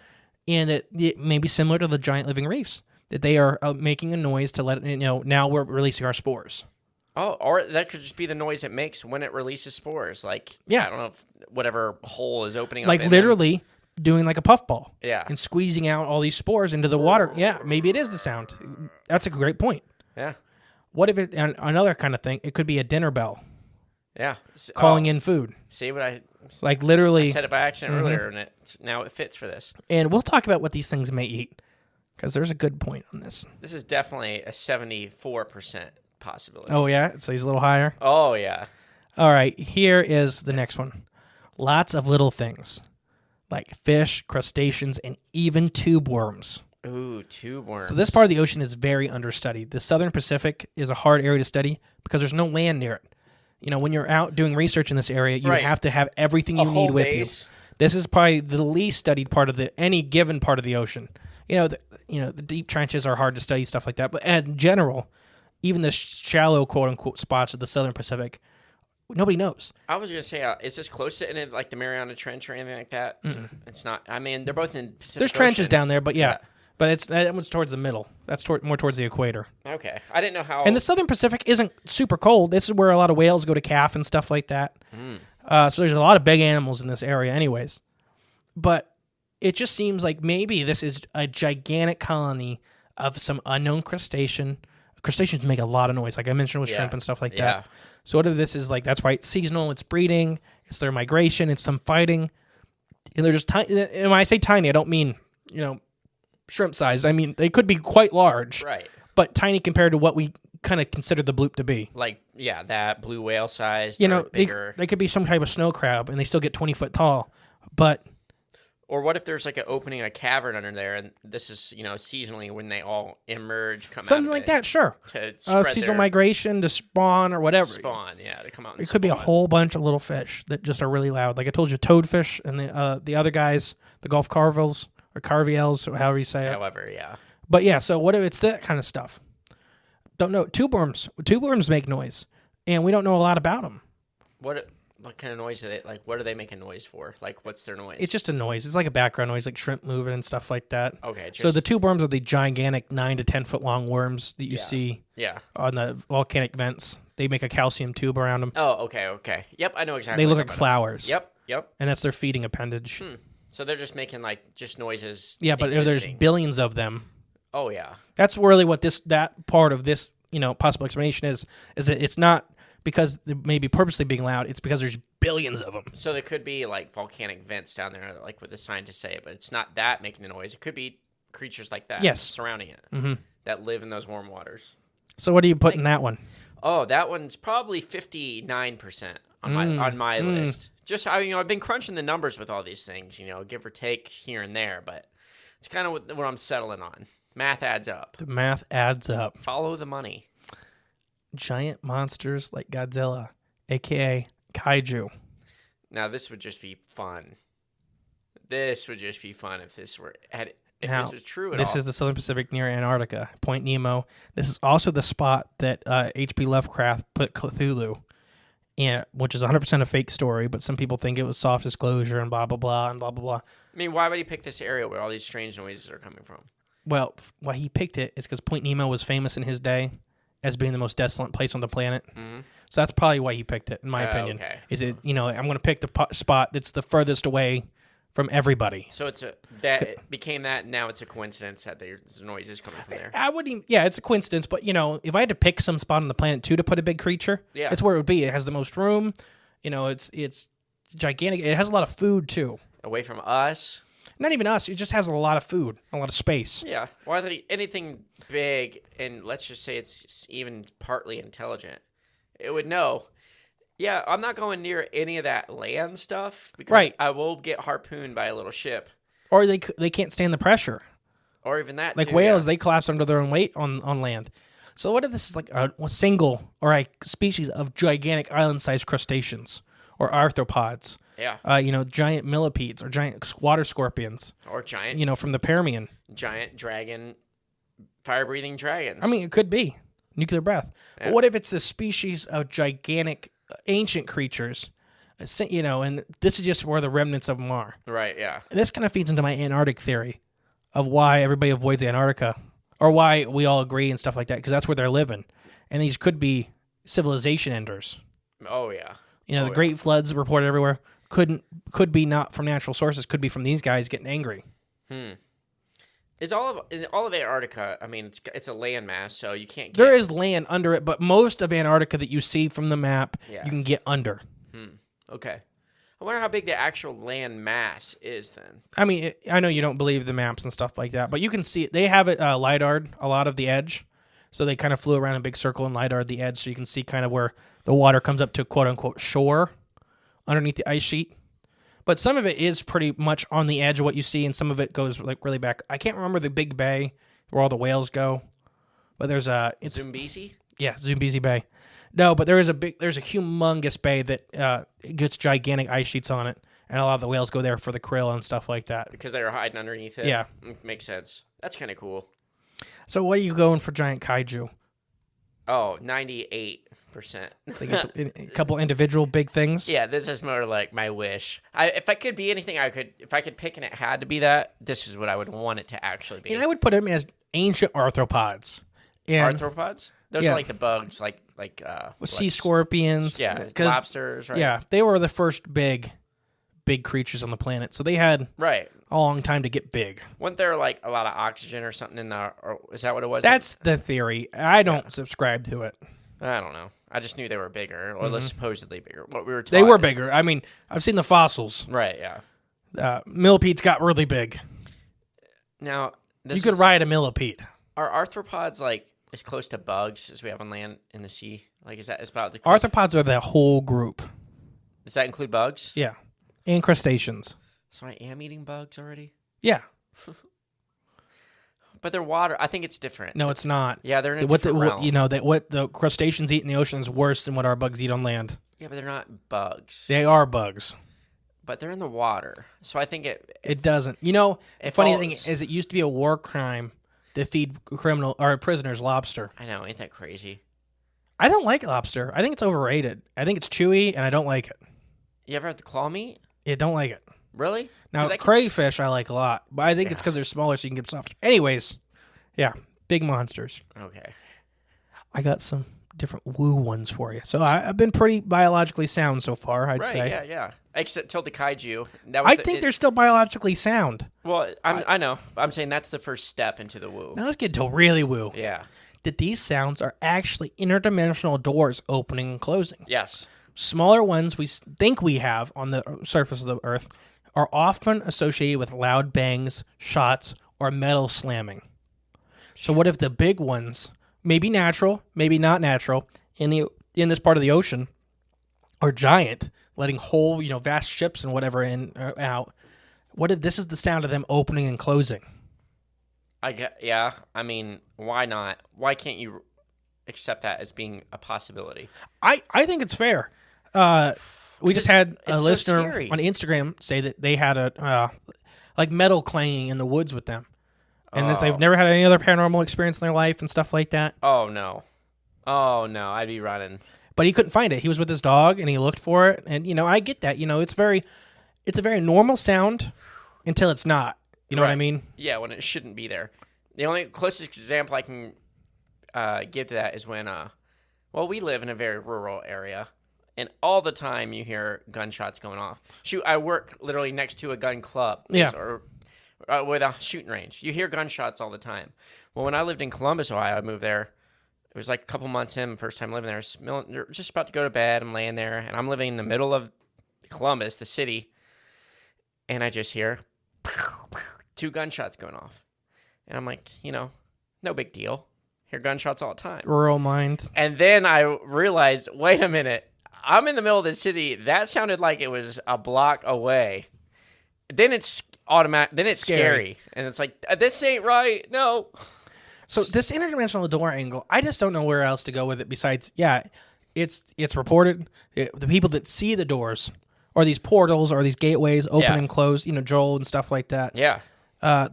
And it may be similar to the giant living reefs, that they are making a noise to let it, now we're releasing our spores. Oh, or that could just be the noise it makes when it releases spores. Like, yeah. I don't know if whatever hole is opening up. Like literally doing like a puffball. Yeah. And squeezing out all these spores into the water. Yeah, maybe it is the sound. That's a great point. Yeah. What if it, another kind of thing, it could be a dinner bell. Yeah. calling in food. See what I Like literally. I said it by accident earlier, and now it fits for this. And we'll talk about what these things may eat, because there's a good point on this. This is definitely a 74% possibility. Oh, yeah? So he's a little higher? Oh, yeah. All right, here is the next one. Lots of little things, like fish, crustaceans, and even tube worms. Ooh, tube worms. So this part of the ocean is very understudied. The Southern Pacific is a hard area to study because there's no land near it. You know, when you're out doing research in this area, you have to have everything you need with you. This is probably the least studied part of any given part of the ocean. The deep trenches are hard to study, stuff like that. But in general, even the shallow, quote unquote, spots of the Southern Pacific, nobody knows. I was going to say, is this close to any, like the Mariana Trench or anything like that? Mm-mm. It's not. I mean, they're both in Pacific There's Ocean. trenches down there, but yeah. But that one's towards the middle. That's more towards the equator. Okay. I didn't know how. And the Southern Pacific isn't super cold. This is where a lot of whales go to calf and stuff like that. So there's a lot of big animals in this area anyways. But it just seems like maybe this is a gigantic colony of some unknown crustacean. Crustaceans make a lot of noise, like I mentioned with shrimp and stuff like that. So what if this is like, that's why it's seasonal, it's breeding, it's their migration, it's them fighting. And they're just tiny. And when I say tiny, I don't mean, shrimp sized. I mean, they could be quite large. Right. But tiny compared to what we kind of consider the bloop to be. Like, that blue whale sized. Bigger. They could be some type of snow crab, and they still get 20 foot tall. But. Or what if there's like an opening, a cavern under there, and this is, seasonally when they all emerge, come out. Something like that, sure. To spread seasonal migration to spawn or whatever. To come out and It could be a whole bunch of little fish that just are really loud. Like I told you, toadfish and the other guys, the Gulf carvels or carviels, however you say it. However, yeah. But yeah, so what if it's that kind of stuff? Don't know. Tube worms make noise, and we don't know a lot about them. What kind of noise do they, like, what do they make a noise for? Like, what's their noise? It's just a noise. It's like a background noise, like shrimp moving and stuff like that. Okay. So the tube worms are the gigantic 9 to 10 foot long worms that you see on the volcanic vents. They make a calcium tube around them. Oh, okay. Yep, I know exactly. They look like flowers. Yep. And that's their feeding appendage. So they're just making, like, just noises. Yeah, but there's billions of them. Oh, yeah. That's really what that part of this, possible explanation is that it's not because they may be purposely being loud, it's because there's billions of them. So there could be like volcanic vents down there, like what the scientists say, but it's not that making the noise. It could be creatures like that surrounding it that live in those warm waters. So what do you put in that one? Oh, that one's probably 59% on my list. Just I've been crunching the numbers with all these things, give or take here and there, but it's kind of what I'm settling on. Math adds up. The math adds up. Follow the money. Giant monsters like Godzilla, a.k.a. kaiju. Now, this would just be fun. This would just be fun if this were this was true at all. This is the Southern Pacific near Antarctica, Point Nemo. This is also the spot that H.P. Lovecraft put Cthulhu in, which is 100% a fake story, but some people think it was soft disclosure and blah, blah, blah, and blah, blah, blah. I mean, why would he pick this area where all these strange noises are coming from? Well, why he picked it is because Point Nemo was famous in his day as being the most desolate place on the planet. Mm-hmm. So that's probably why he picked it, in my opinion. Okay. Is it, I'm going to pick the spot that's the furthest away from everybody. So it became that, now it's a coincidence that there's noises coming from there. I wouldn't even, it's a coincidence, but, if I had to pick some spot on the planet, too, to put a big creature, it's where it would be. It has the most room. It's gigantic. It has a lot of food, too. Away from us. Not even us. It just has a lot of food, a lot of space. Yeah. Well, anything big, and let's just say it's even partly intelligent, it would know. Yeah, I'm not going near any of that land stuff because I will get harpooned by a little ship. Or they can't stand the pressure. Or even that, like whales, they collapse under their own weight on land. So what if this is like a single or a species of gigantic island-sized crustaceans or arthropods? Yeah. Giant millipedes or giant water scorpions. Or giant. From the Permian. Giant dragon, fire-breathing dragons. I mean, it could be. Nuclear breath. Yeah. But what if it's this species of gigantic ancient creatures, and this is just where the remnants of them are. Right, yeah. And this kind of feeds into my Antarctic theory of why everybody avoids Antarctica or why we all agree and stuff like that, because that's where they're living. And these could be civilization enders. Oh, yeah. The great floods reported everywhere. Could be not from natural sources, could be from these guys getting angry. Is all of Antarctica? I mean, it's a landmass, so you can't. There is land under it, but most of Antarctica that you see from the map, you can get under. Okay. I wonder how big the actual land mass is then. I mean, I know you don't believe the maps and stuff like that, but you can see it. They have it LiDAR'd a lot of the edge, so they kind of flew around a big circle and LiDAR'd the edge, so you can see kind of where the water comes up to quote unquote shore underneath the ice sheet. But some of it is pretty much on the edge of what you see, and some of it goes like really back. I can't remember the big bay where all the whales go, but there's Zambezi? Yeah, Zambezi Bay. No, but there's a humongous bay that gets gigantic ice sheets on it, and a lot of the whales go there for the krill and stuff like that. Because they're hiding underneath it? Yeah. Makes sense. That's kind of cool. So what are you going for giant kaiju? Oh, 98%. I think it's a couple individual big things. Yeah, this is more like my wish. If I could be anything, if I could pick and it had to be that, this is what I would want it to actually be. And I would put them as ancient arthropods. Arthropods? Those are like the bugs, like sea scorpions. Yeah, lobsters, right? Yeah, they were the first big creatures on the planet. So they had a long time to get big. Wasn't there like a lot of oxygen or something in there? Or is that what it was? That's the theory. I don't subscribe to it. I don't know. I just knew they were bigger, or supposedly bigger. What we were taught They were bigger. I mean, I've seen the fossils. Right, yeah. Millipedes got really big. Now, you could ride a millipede. Are arthropods like as close to bugs as we have on land in the sea? Like, is that about the arthropods are the whole group? Does that include bugs? Yeah, and crustaceans. So I am eating bugs already? Yeah. But they're water. I think it's different. No, it's not. Yeah, they're in a different realm. What the crustaceans eat in the ocean is worse than what our bugs eat on land. Yeah, but they're not bugs. They are bugs. But they're in the water. So I think it doesn't. The funny thing is it used to be a war crime to feed prisoners lobster. I know. Ain't that crazy? I don't like lobster. I think it's overrated. I think it's chewy, and I don't like it. You ever had the claw meat? Yeah, don't like it. Really? Now, crayfish I like a lot, but I think it's because they're smaller so you can get softer. Anyways, yeah, big monsters. Okay. I got some different woo ones for you. So I've been pretty biologically sound so far, I'd say. Yeah. Except till the kaiju. I think they're still biologically sound. Well, I know. I'm saying that's the first step into the woo. Now let's get to really woo. Yeah. That these sounds are actually interdimensional doors opening and closing. Yes. Smaller ones we think we have on the surface of the Earth are often associated with loud bangs, shots, or metal slamming. So what if the big ones, maybe natural, maybe not natural, in this part of the ocean, are giant, letting whole, vast ships and whatever in out? What if this is the sound of them opening and closing? Yeah. I mean, why not? Why can't you accept that as being a possibility? I think it's fair. We just had a listener scary. on Instagram say that they had a like metal clanging in the woods with them, and that they've never had any other paranormal experience in their life and stuff like that. Oh no, I'd be running. But he couldn't find it. He was with his dog and he looked for it, and I get that. It's a very normal sound until it's not. You know what I mean? Yeah, when it shouldn't be there. The only closest example I can give to that is when we live in a very rural area. And all the time you hear gunshots going off. Shoot, I work literally next to a gun club. Yeah. Or with a shooting range. You hear gunshots all the time. Well, when I lived in Columbus, Ohio, I moved there. It was like a couple months in, first time living there. Just about to go to bed. I'm laying there, and I'm living in the middle of Columbus, the city. And I just hear 2 gunshots going off. And I'm like, no big deal. Hear gunshots all the time. Rural mind. And then I realized, wait a minute. I'm in the middle of the city. That sounded like it was a block away. Then it's automatic. Then it's scary. And it's like, this ain't right. No. So this interdimensional door angle, I just don't know where else to go with it besides, it's reported. The people that see the doors or these portals or these gateways open and close, Joel and stuff like that. Yeah.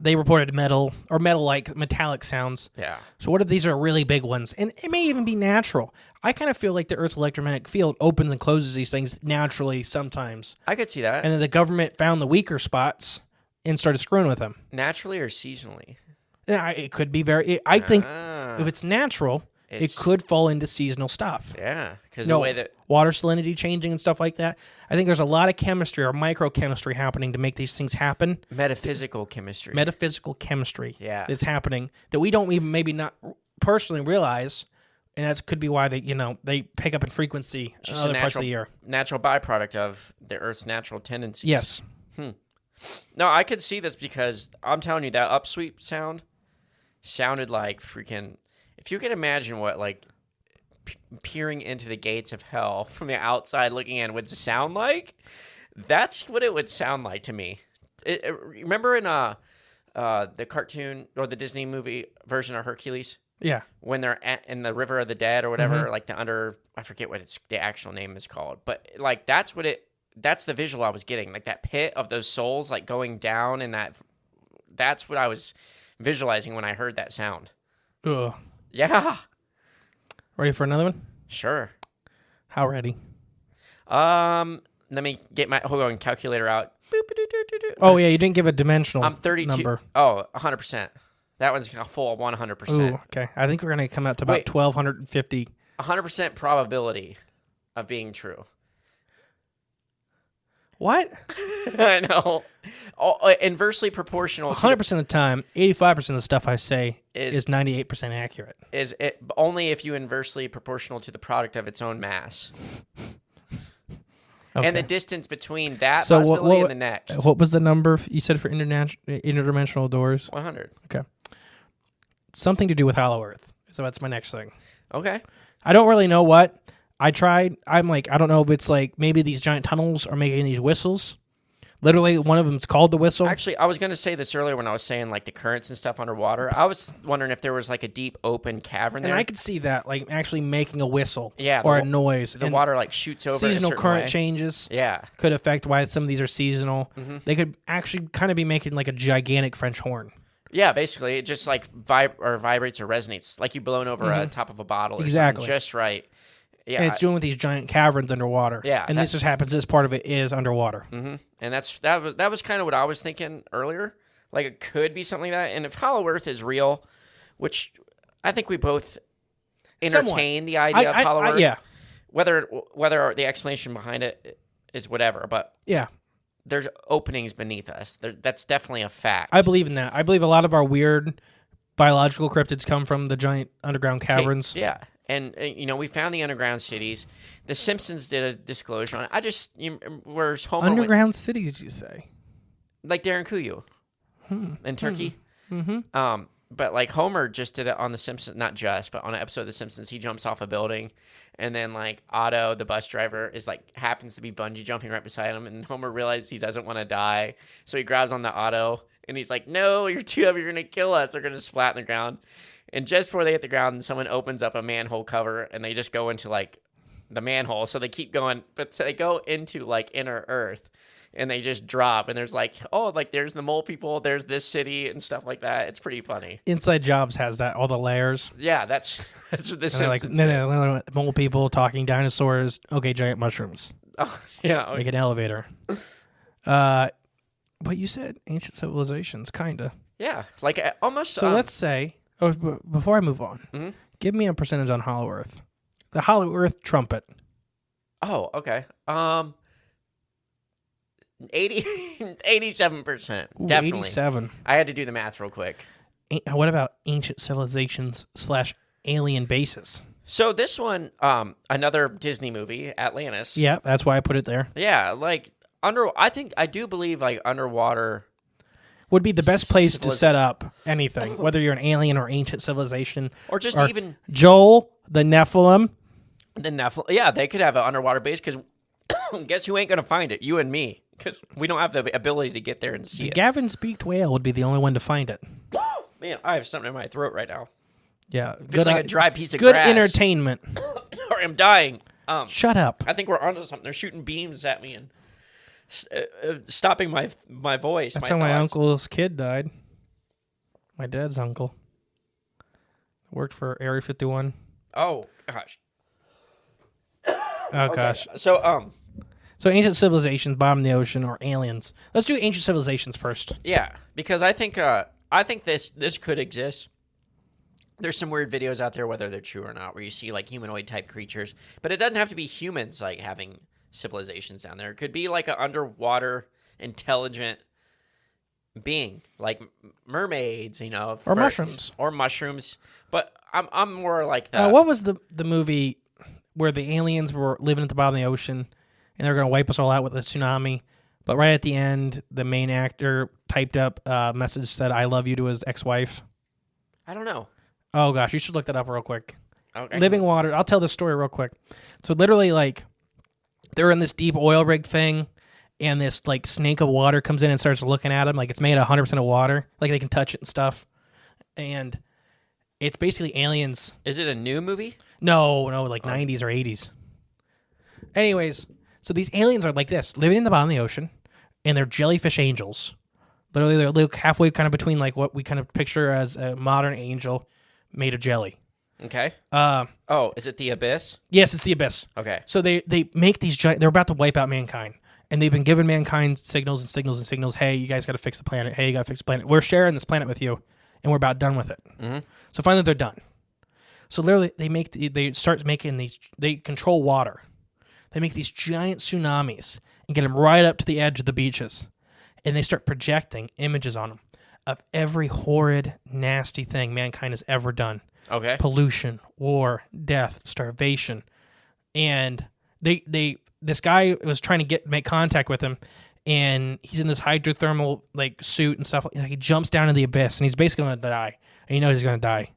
They reported metal-like metallic sounds. Yeah. So what if these are really big ones? And it may even be natural. I kind of feel like the Earth's electromagnetic field opens and closes these things naturally sometimes. I could see that. And then the government found the weaker spots and started screwing with them. Naturally or seasonally? Yeah, it could be I think if it's natural, it could fall into seasonal stuff. Yeah, because the way that water salinity changing and stuff like that. I think there's a lot of chemistry or microchemistry happening to make these things happen. Metaphysical chemistry. Yeah, is happening that we don't even maybe not personally realize, and that could be why they pick up in frequency in other parts of the year. Natural byproduct of the Earth's natural tendencies. Yes. No, I could see this because I'm telling you that upsweep sound sounded like freaking. If you can imagine what like peering into the gates of hell from the outside looking in would sound like, that's what it would sound like to me. Remember in the cartoon or the Disney movie version of Hercules? Yeah. When they're in the River of the Dead or whatever, like I forget what the actual name is called, but like that's the visual I was getting, like that pit of those souls like going down, and that's what I was visualizing when I heard that sound. Ugh. Yeah. Ready for another one? Sure. How ready? Let me get my calculator out. Oh yeah, you didn't give a dimensional. I'm 32. Number. Oh, 100%. That one's a full 100%. Ooh, okay. I think we're gonna come out to about 1,250. 100% probability of being true. What? I know. Inversely proportional. 100% of the time, 85% of the stuff I say is 98% accurate. Is it only if you inversely proportional to the product of its own mass? Okay. And the distance between that possibility and the next. What was the number you said for interdimensional doors? 100. Okay. Something to do with Hollow Earth. So that's my next thing. Okay. I don't really know what. I tried. I'm like, I don't know if it's like maybe these giant tunnels are making these whistles. Literally, one of them's called the whistle. Actually, I was going to say this earlier when I was saying like the currents and stuff underwater. I was wondering if there was like a deep open cavern there. And I could see that, like actually making a whistle or a noise. The water like shoots over. Seasonal current changes could affect why some of these are seasonal. Mm-hmm. They could actually kind of be making like a gigantic French horn. Yeah, basically. It just like vibrates or resonates. Like you blown over a top of a bottle or something just right. Yeah, and it's doing with these giant caverns underwater. Yeah, and this just happens. This part of it is underwater. Mm-hmm. And that was kind of what I was thinking earlier. Like it could be something like that. And if Hollow Earth is real, which I think we both entertain the idea of Hollow Earth. Yeah. Whether the explanation behind it is whatever, but yeah, there's openings beneath us. That's definitely a fact. I believe in that. I believe a lot of our weird biological cryptids come from the giant underground caverns. Yeah. And, we found the underground cities. The Simpsons did a disclosure on it. Where's Homer? Underground cities, you say? Like Darren Kuyu in Turkey. Mm-hmm. But like Homer just did it on The Simpsons, not just, but on an episode of The Simpsons, he jumps off a building. And then like Otto, the bus driver, is like happens to be bungee jumping right beside him. And Homer realizes he doesn't want to die. So he grabs on the Otto and he's like, no, you're too heavy. You're going to kill us. They're going to splat in the ground. And just before they hit the ground, someone opens up a manhole cover, and they just go into, like, the manhole. So they keep going, but they go into, like, inner Earth, and they just drop. And there's, like, there's the mole people, there's this city, and stuff like that. It's pretty funny. Inside Jobs has that, all the layers. Yeah, that's what this is. Like, no, mole people, talking dinosaurs, okay, giant mushrooms. Oh, yeah. Okay. Like an elevator. But you said ancient civilizations, kind of. Yeah, like, almost. So let's say... Oh, before I move on, give me a percentage on Hollow Earth. The Hollow Earth trumpet. Oh, okay. 87%. Definitely. 87. I had to do the math real quick. What about ancient civilizations / alien bases? So this one, another Disney movie, Atlantis. Yeah, that's why I put it there. Yeah, like I do believe like underwater would be the best place to set up anything, whether you're an alien or ancient civilization. Or just even... Joel, the Nephilim. Yeah, they could have an underwater base, because guess who ain't going to find it? You and me, because we don't have the ability to get there and see it. Gavin's beaked whale would be the only one to find it. Man, I have something in my throat right now. Yeah. Feels like a dry piece of grass. Good entertainment. Sorry, I'm dying. Shut up. I think we're onto something. They're shooting beams at me and... stopping my voice. That's how my uncle's kid died. My dad's uncle worked for Area 51. Oh gosh. Oh gosh. So ancient civilizations, bottom of the ocean, or aliens. Let's do ancient civilizations first. Yeah, because I think this could exist. There's some weird videos out there, whether they're true or not, where you see like humanoid type creatures, but it doesn't have to be humans like having civilizations down there. It could be like an underwater intelligent being, like mermaids, or mushrooms, But I'm more like that. What was the movie where the aliens were living at the bottom of the ocean and they're going to wipe us all out with a tsunami? But right at the end, the main actor typed up a message said "I love you" to his ex-wife. I don't know. Oh gosh, you should look that up real quick. Okay. Living water. I'll tell this story real quick. So literally, like, they're in this deep oil rig thing, and this like snake of water comes in and starts looking at them. Like it's made 100% of water. Like they can touch it and stuff. And it's basically aliens. Is it a new movie? No, like 90s or 80s. Anyways, so these aliens are like this, living in the bottom of the ocean, and they're jellyfish angels. Literally, they're like halfway kind of between like what we kind of picture as a modern angel made of jelly. Okay. Is it the Abyss? Yes, it's the Abyss. Okay. So they make these giant. They're about to wipe out mankind, and they've been giving mankind signals and signals and signals. Hey, you guys got to fix the planet. Hey, you got to fix the planet. We're sharing this planet with you, and we're about done with it. Mm-hmm. So finally, they're done. So literally, they start making these. They control water. They make these giant tsunamis and get them right up to the edge of the beaches, and they start projecting images on them of every horrid, nasty thing mankind has ever done. Okay. Pollution, war, death, starvation. And this guy was trying to make contact with him, and he's in this hydrothermal like suit and stuff. He jumps down in the abyss, and he's basically going to die. And he's going to die.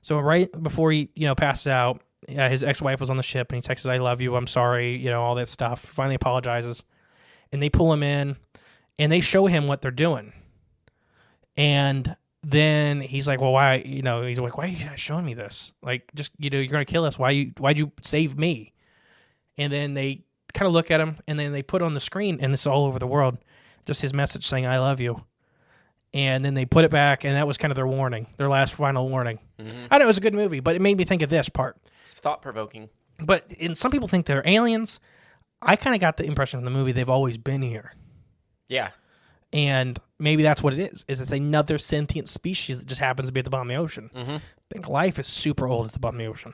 So right before he passes out, his ex-wife was on the ship, and he texts, "I love you, I'm sorry," all that stuff. Finally apologizes. And they pull him in, and they show him what they're doing. And then he's like, well, why, he's like, why are you guys showing me this? Like, just, you're going to kill us. Why'd you save me? And then they kind of look at him, and then they put on the screen, and it's all over the world, just his message saying, I love you. And then they put it back, and that was kind of their warning, their last final warning. Mm-hmm. I know it was a good movie, but it made me think of this part. It's thought-provoking. And some people think they're aliens. I kind of got the impression from the movie they've always been here. Yeah. And maybe that's what it is it's another sentient species that just happens to be at the bottom of the ocean. Mm-hmm. I think life is super old at the bottom of the ocean.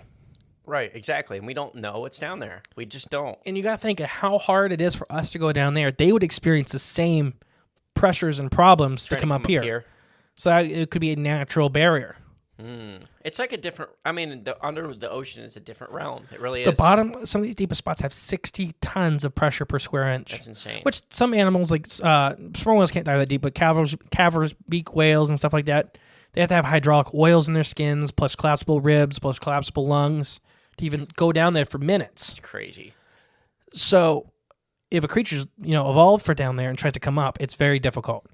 Right, exactly. And we don't know what's down there. We just don't. And you got to think of how hard it is for us to go down there. They would experience the same pressures and problems to come up here. So it could be a natural barrier. It's like a different, under the ocean is a different realm. It really is. The bottom, some of these deepest spots have 60 tons of pressure per square inch. That's insane. Which some animals, like sperm whales can't dive that deep, but cavers, beak whales, and stuff like that, they have to have hydraulic oils in their skins, plus collapsible ribs, plus collapsible lungs, to even go down there for minutes. It's crazy. So if a creature's, evolved for down there and tries to come up, it's very difficult.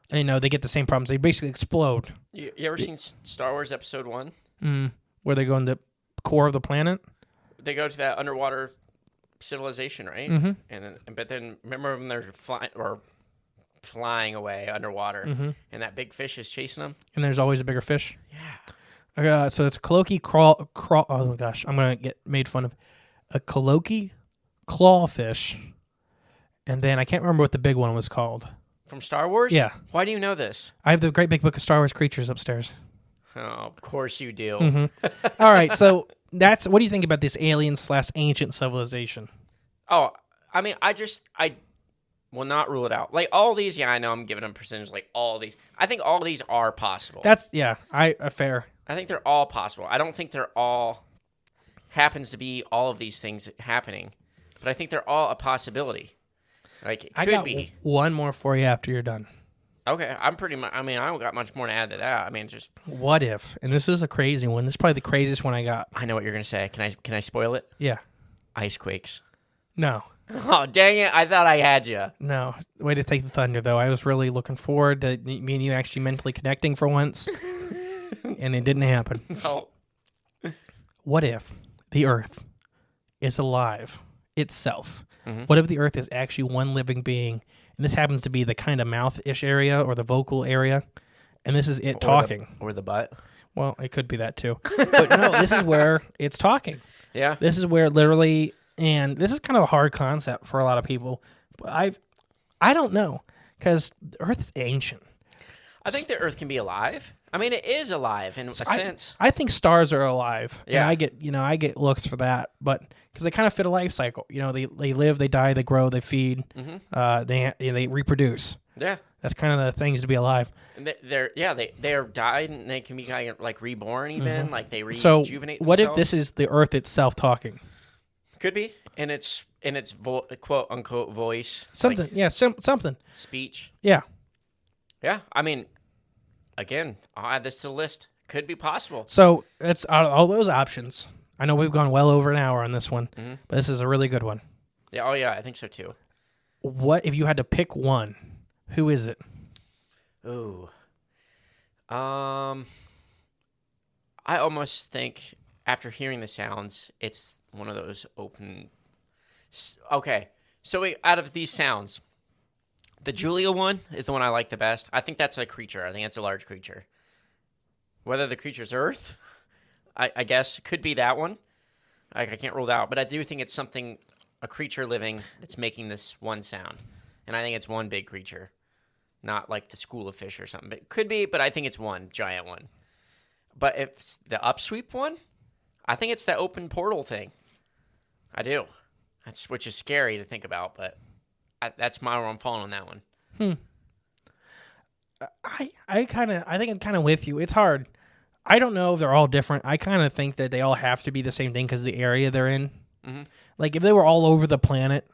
And, they get the same problems. They basically explode. You ever seen Star Wars Episode 1? Where they go in the core of the planet? They go to that underwater civilization, right? Mm-hmm. But then remember when they're flying away underwater, and that big fish is chasing them? And there's always a bigger fish? Yeah. So it's a Colloqui crawl. Oh, my gosh. I'm going to get made fun of. A Colloqui clawfish. And then I can't remember what the big one was called. From Star Wars? Yeah. Why do you know this? I have the great big book of Star Wars creatures upstairs. Oh, of course you do. Mm-hmm. All right, so what do you think about this alien/ancient civilization? Oh, I will not rule it out. Like all these, I know I'm giving them percentage. Like all these, I think all these are possible. That's fair. I think they're all possible. I don't think they're all happens to be all of these things happening, but I think they're all a possibility. Like it could be. One more for you after you're done. Okay, I'm pretty much. I don't got much more to add to that. Just what if? And this is a crazy one. This is probably the craziest one I got. I know what you're gonna say. Can I spoil it? Yeah. Ice quakes. No. Oh dang it! I thought I had you. No. Way to take the thunder, though. I was really looking forward to me and you actually mentally connecting for once, and it didn't happen. No. What if the Earth is alive itself? Mm-hmm. What if the Earth is actually one living being, and this happens to be the kind of mouth-ish area or the vocal area, and this is it talking. Or the butt. Well, it could be that too. But no, this is where it's talking. Yeah. This is where literally, and this is kind of a hard concept for a lot of people, but I don't know, because the Earth is ancient. I think the Earth can be alive. I mean, it is alive in a sense. I think stars are alive. Yeah. And I get looks for that, but because they kind of fit a life cycle. They live, they die, they grow, they feed, they reproduce. Yeah. That's kind of the things to be alive. And they're died and they can be kind of like reborn even, like they rejuvenate So what themselves. if this is the Earth itself talking? Could be in its quote unquote voice. Something, like something. speech. Yeah. Yeah, I mean, again, I'll add this to the list. Could be possible. So it's out of all those options. I know we've gone well over an hour on this one, but this is a really good one. Yeah, oh yeah, I think so too. What if you had to pick one? Who is it? Ooh. I almost think after hearing the sounds, it's one of those open. Okay, so out of these sounds, the Julia one is the one I like the best. I think that's a creature. I think it's a large creature. Whether the creature's Earth, I guess, could be that one. I can't rule it out, but I do think it's a creature living that's making this one sound. And I think it's one big creature. Not like the school of fish or something. But it could be, but I think it's one giant one. But if it's the upsweep one, I think it's that open portal thing. I do. Which is scary to think about, but that's where I'm falling on that one. I think I'm kind of with you. It's hard. I don't know if they're all different. I kind of think that they all have to be the same thing because of the area they're in. Mm-hmm. Like if they were all over the planet,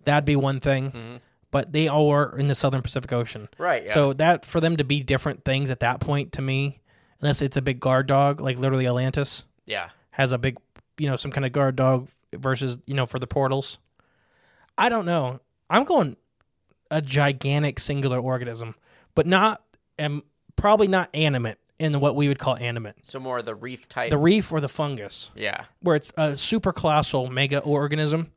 that'd be one thing. Mm-hmm. But they all are in the Southern Pacific Ocean. Right, yeah. So that for them to be different things at that point, to me, unless it's a big guard dog, like literally Atlantis has a big, some kind of guard dog versus, for the portals. I don't know. I'm going a gigantic singular organism, but probably not animate in what we would call animate. So more of the reef type. The reef or the fungus. Yeah. Where it's a super colossal mega organism,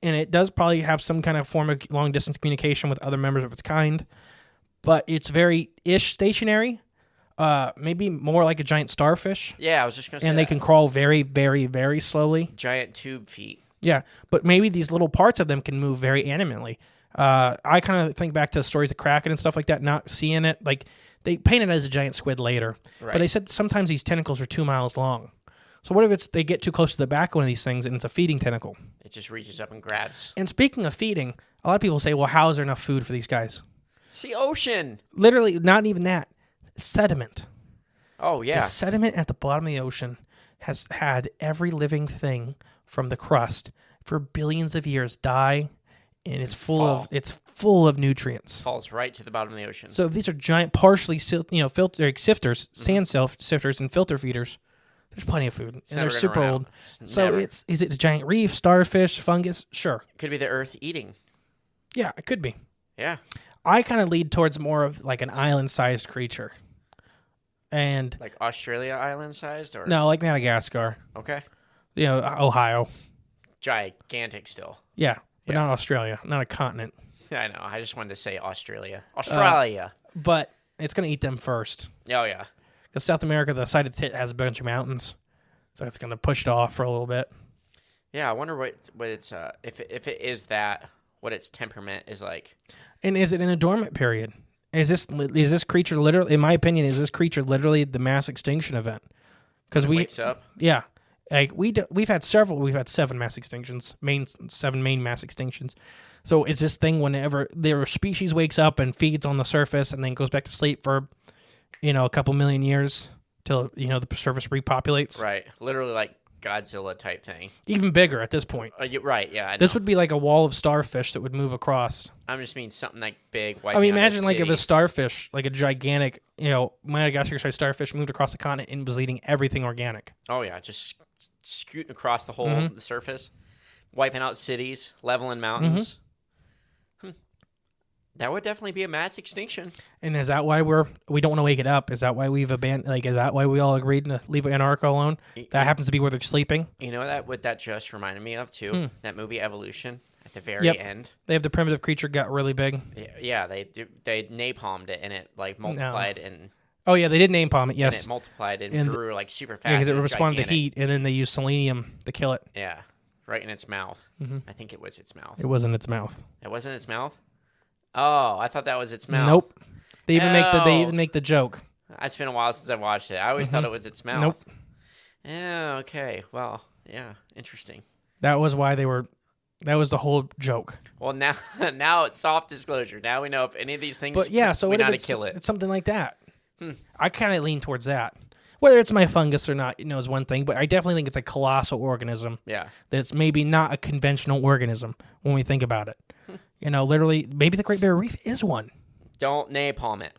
and it does probably have some kind of form of long distance communication with other members of its kind, but it's very stationary. Maybe more like a giant starfish. Yeah, I was just going to say and they can crawl very, very, very slowly. Giant tube feet. Yeah, but maybe these little parts of them can move very animately. I kind of think back to the stories of Kraken and stuff like that, not seeing it. Like, they painted it as a giant squid later, but they said sometimes these tentacles are 2 miles long. So what if they get too close to the back of one of these things and it's a feeding tentacle? It just reaches up and grabs. And speaking of feeding, a lot of people say, well, how is there enough food for these guys? It's the ocean. Literally, not even that. Sediment. Oh, yeah. The sediment at the bottom of the ocean has had every living thing from the crust for billions of years die, and it's full of nutrients. Falls right to the bottom of the ocean. So if these are giant, partially filter sifters, sand sifters, and filter feeders, there's plenty of food, and they're super old. So is it a giant reef, starfish, fungus? Sure. Could be the Earth eating. Yeah, it could be. Yeah. I kind of lead towards more of like an island-sized creature. And like Australia island-sized? Or no, like Madagascar. Okay. Ohio. Gigantic still. Yeah, but not Australia, not a continent. I know. I just wanted to say Australia. Australia. But it's going to eat them first. Oh, yeah. Because South America, the side of it has a bunch of mountains. So it's going to push it off for a little bit. Yeah, I wonder what it's if it is that, what its temperament is like. And is it in a dormant period? Is this creature literally, in my opinion, is this creature literally the mass extinction event? Because wakes up. Yeah, like we've had 7 mass extinctions, 7 main mass extinctions. So is this thing whenever their species wakes up and feeds on the surface and then goes back to sleep for, a couple million years till the surface repopulates? Right, literally like Godzilla type thing. Even bigger at this point. Right, yeah. I know. This would be like a wall of starfish that would move across. I'm just meaning something like big. Imagine like if a starfish, like a gigantic, Madagascar-sized starfish moved across the continent and was eating everything organic. Oh yeah, just scooting across the whole the surface, wiping out cities, leveling mountains. That would definitely be a mass extinction. And is that why we don't want to wake it up? Is that why we've abandoned? Like, is that why we all agreed to leave Antarctica alone? That happens to be where they're sleeping. What that just reminded me of too? That movie Evolution at the very end. They have the primitive creature got really big. Yeah, they napalmed it and it like multiplied and. Oh yeah, they did napalm it. Yes, and it multiplied and grew like super fast. Yeah, because it responded to heat, and then they used selenium to kill it. Yeah, right in its mouth. I think it was its mouth. It wasn't its mouth. It wasn't its mouth. Oh, I thought that was its mouth. Nope. They even make the joke. It's been a while since I watched it. I always thought it was its mouth. Nope. Yeah, okay. Well, yeah, interesting. That was the whole joke. Well, now it's soft disclosure. Now we know if any of these things we know to kill it. It's something like that. I kind of lean towards that. Whether it's my fungus or not, is one thing, but I definitely think it's a colossal organism. Yeah. That's maybe not a conventional organism when we think about it. Literally, maybe the Great Barrier Reef is one. Don't napalm it.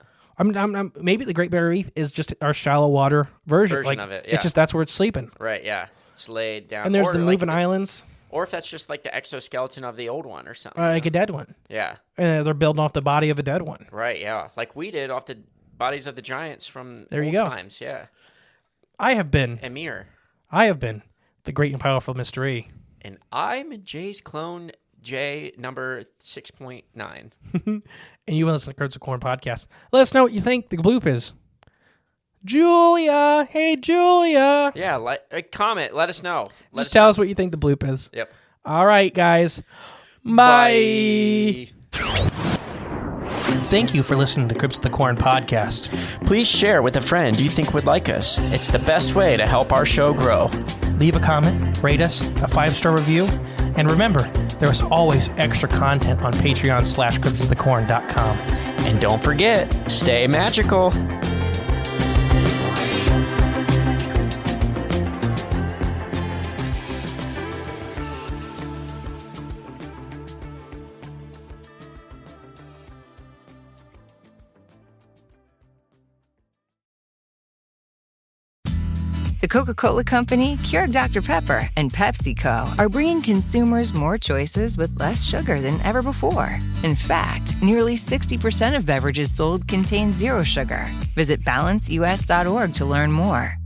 Maybe the Great Barrier Reef is just our shallow water version of it. Yeah. It's just that's where it's sleeping. Right. Yeah. It's laid down. And there's the moving islands. Or if that's just like the exoskeleton of the old one or something. Like a dead one. Yeah. And they're building off the body of a dead one. Right. Yeah. Like we did off the bodies of the giants from old times. Yeah. I have been the great and powerful Mr. E. And I'm Jay's clone, Jay number 6.9. And you listen to Curds of Corn podcast. Let us know what you think the bloop is. Julia, hey Julia. Yeah, comment. Let us know. Just tell us what you think the bloop is. Yep. All right, guys. Bye. Thank you for listening to Crypts of the Corn podcast. Please share with a friend you think would like us. It's the best way to help our show grow. Leave a comment, rate us, a 5-star review, and remember, there is always extra content on Patreon/cryptozoology.com. And don't forget, stay magical. The Coca-Cola Company, Keurig Dr. Pepper, and PepsiCo are bringing consumers more choices with less sugar than ever before. In fact, nearly 60% of beverages sold contain zero sugar. Visit balanceus.org to learn more.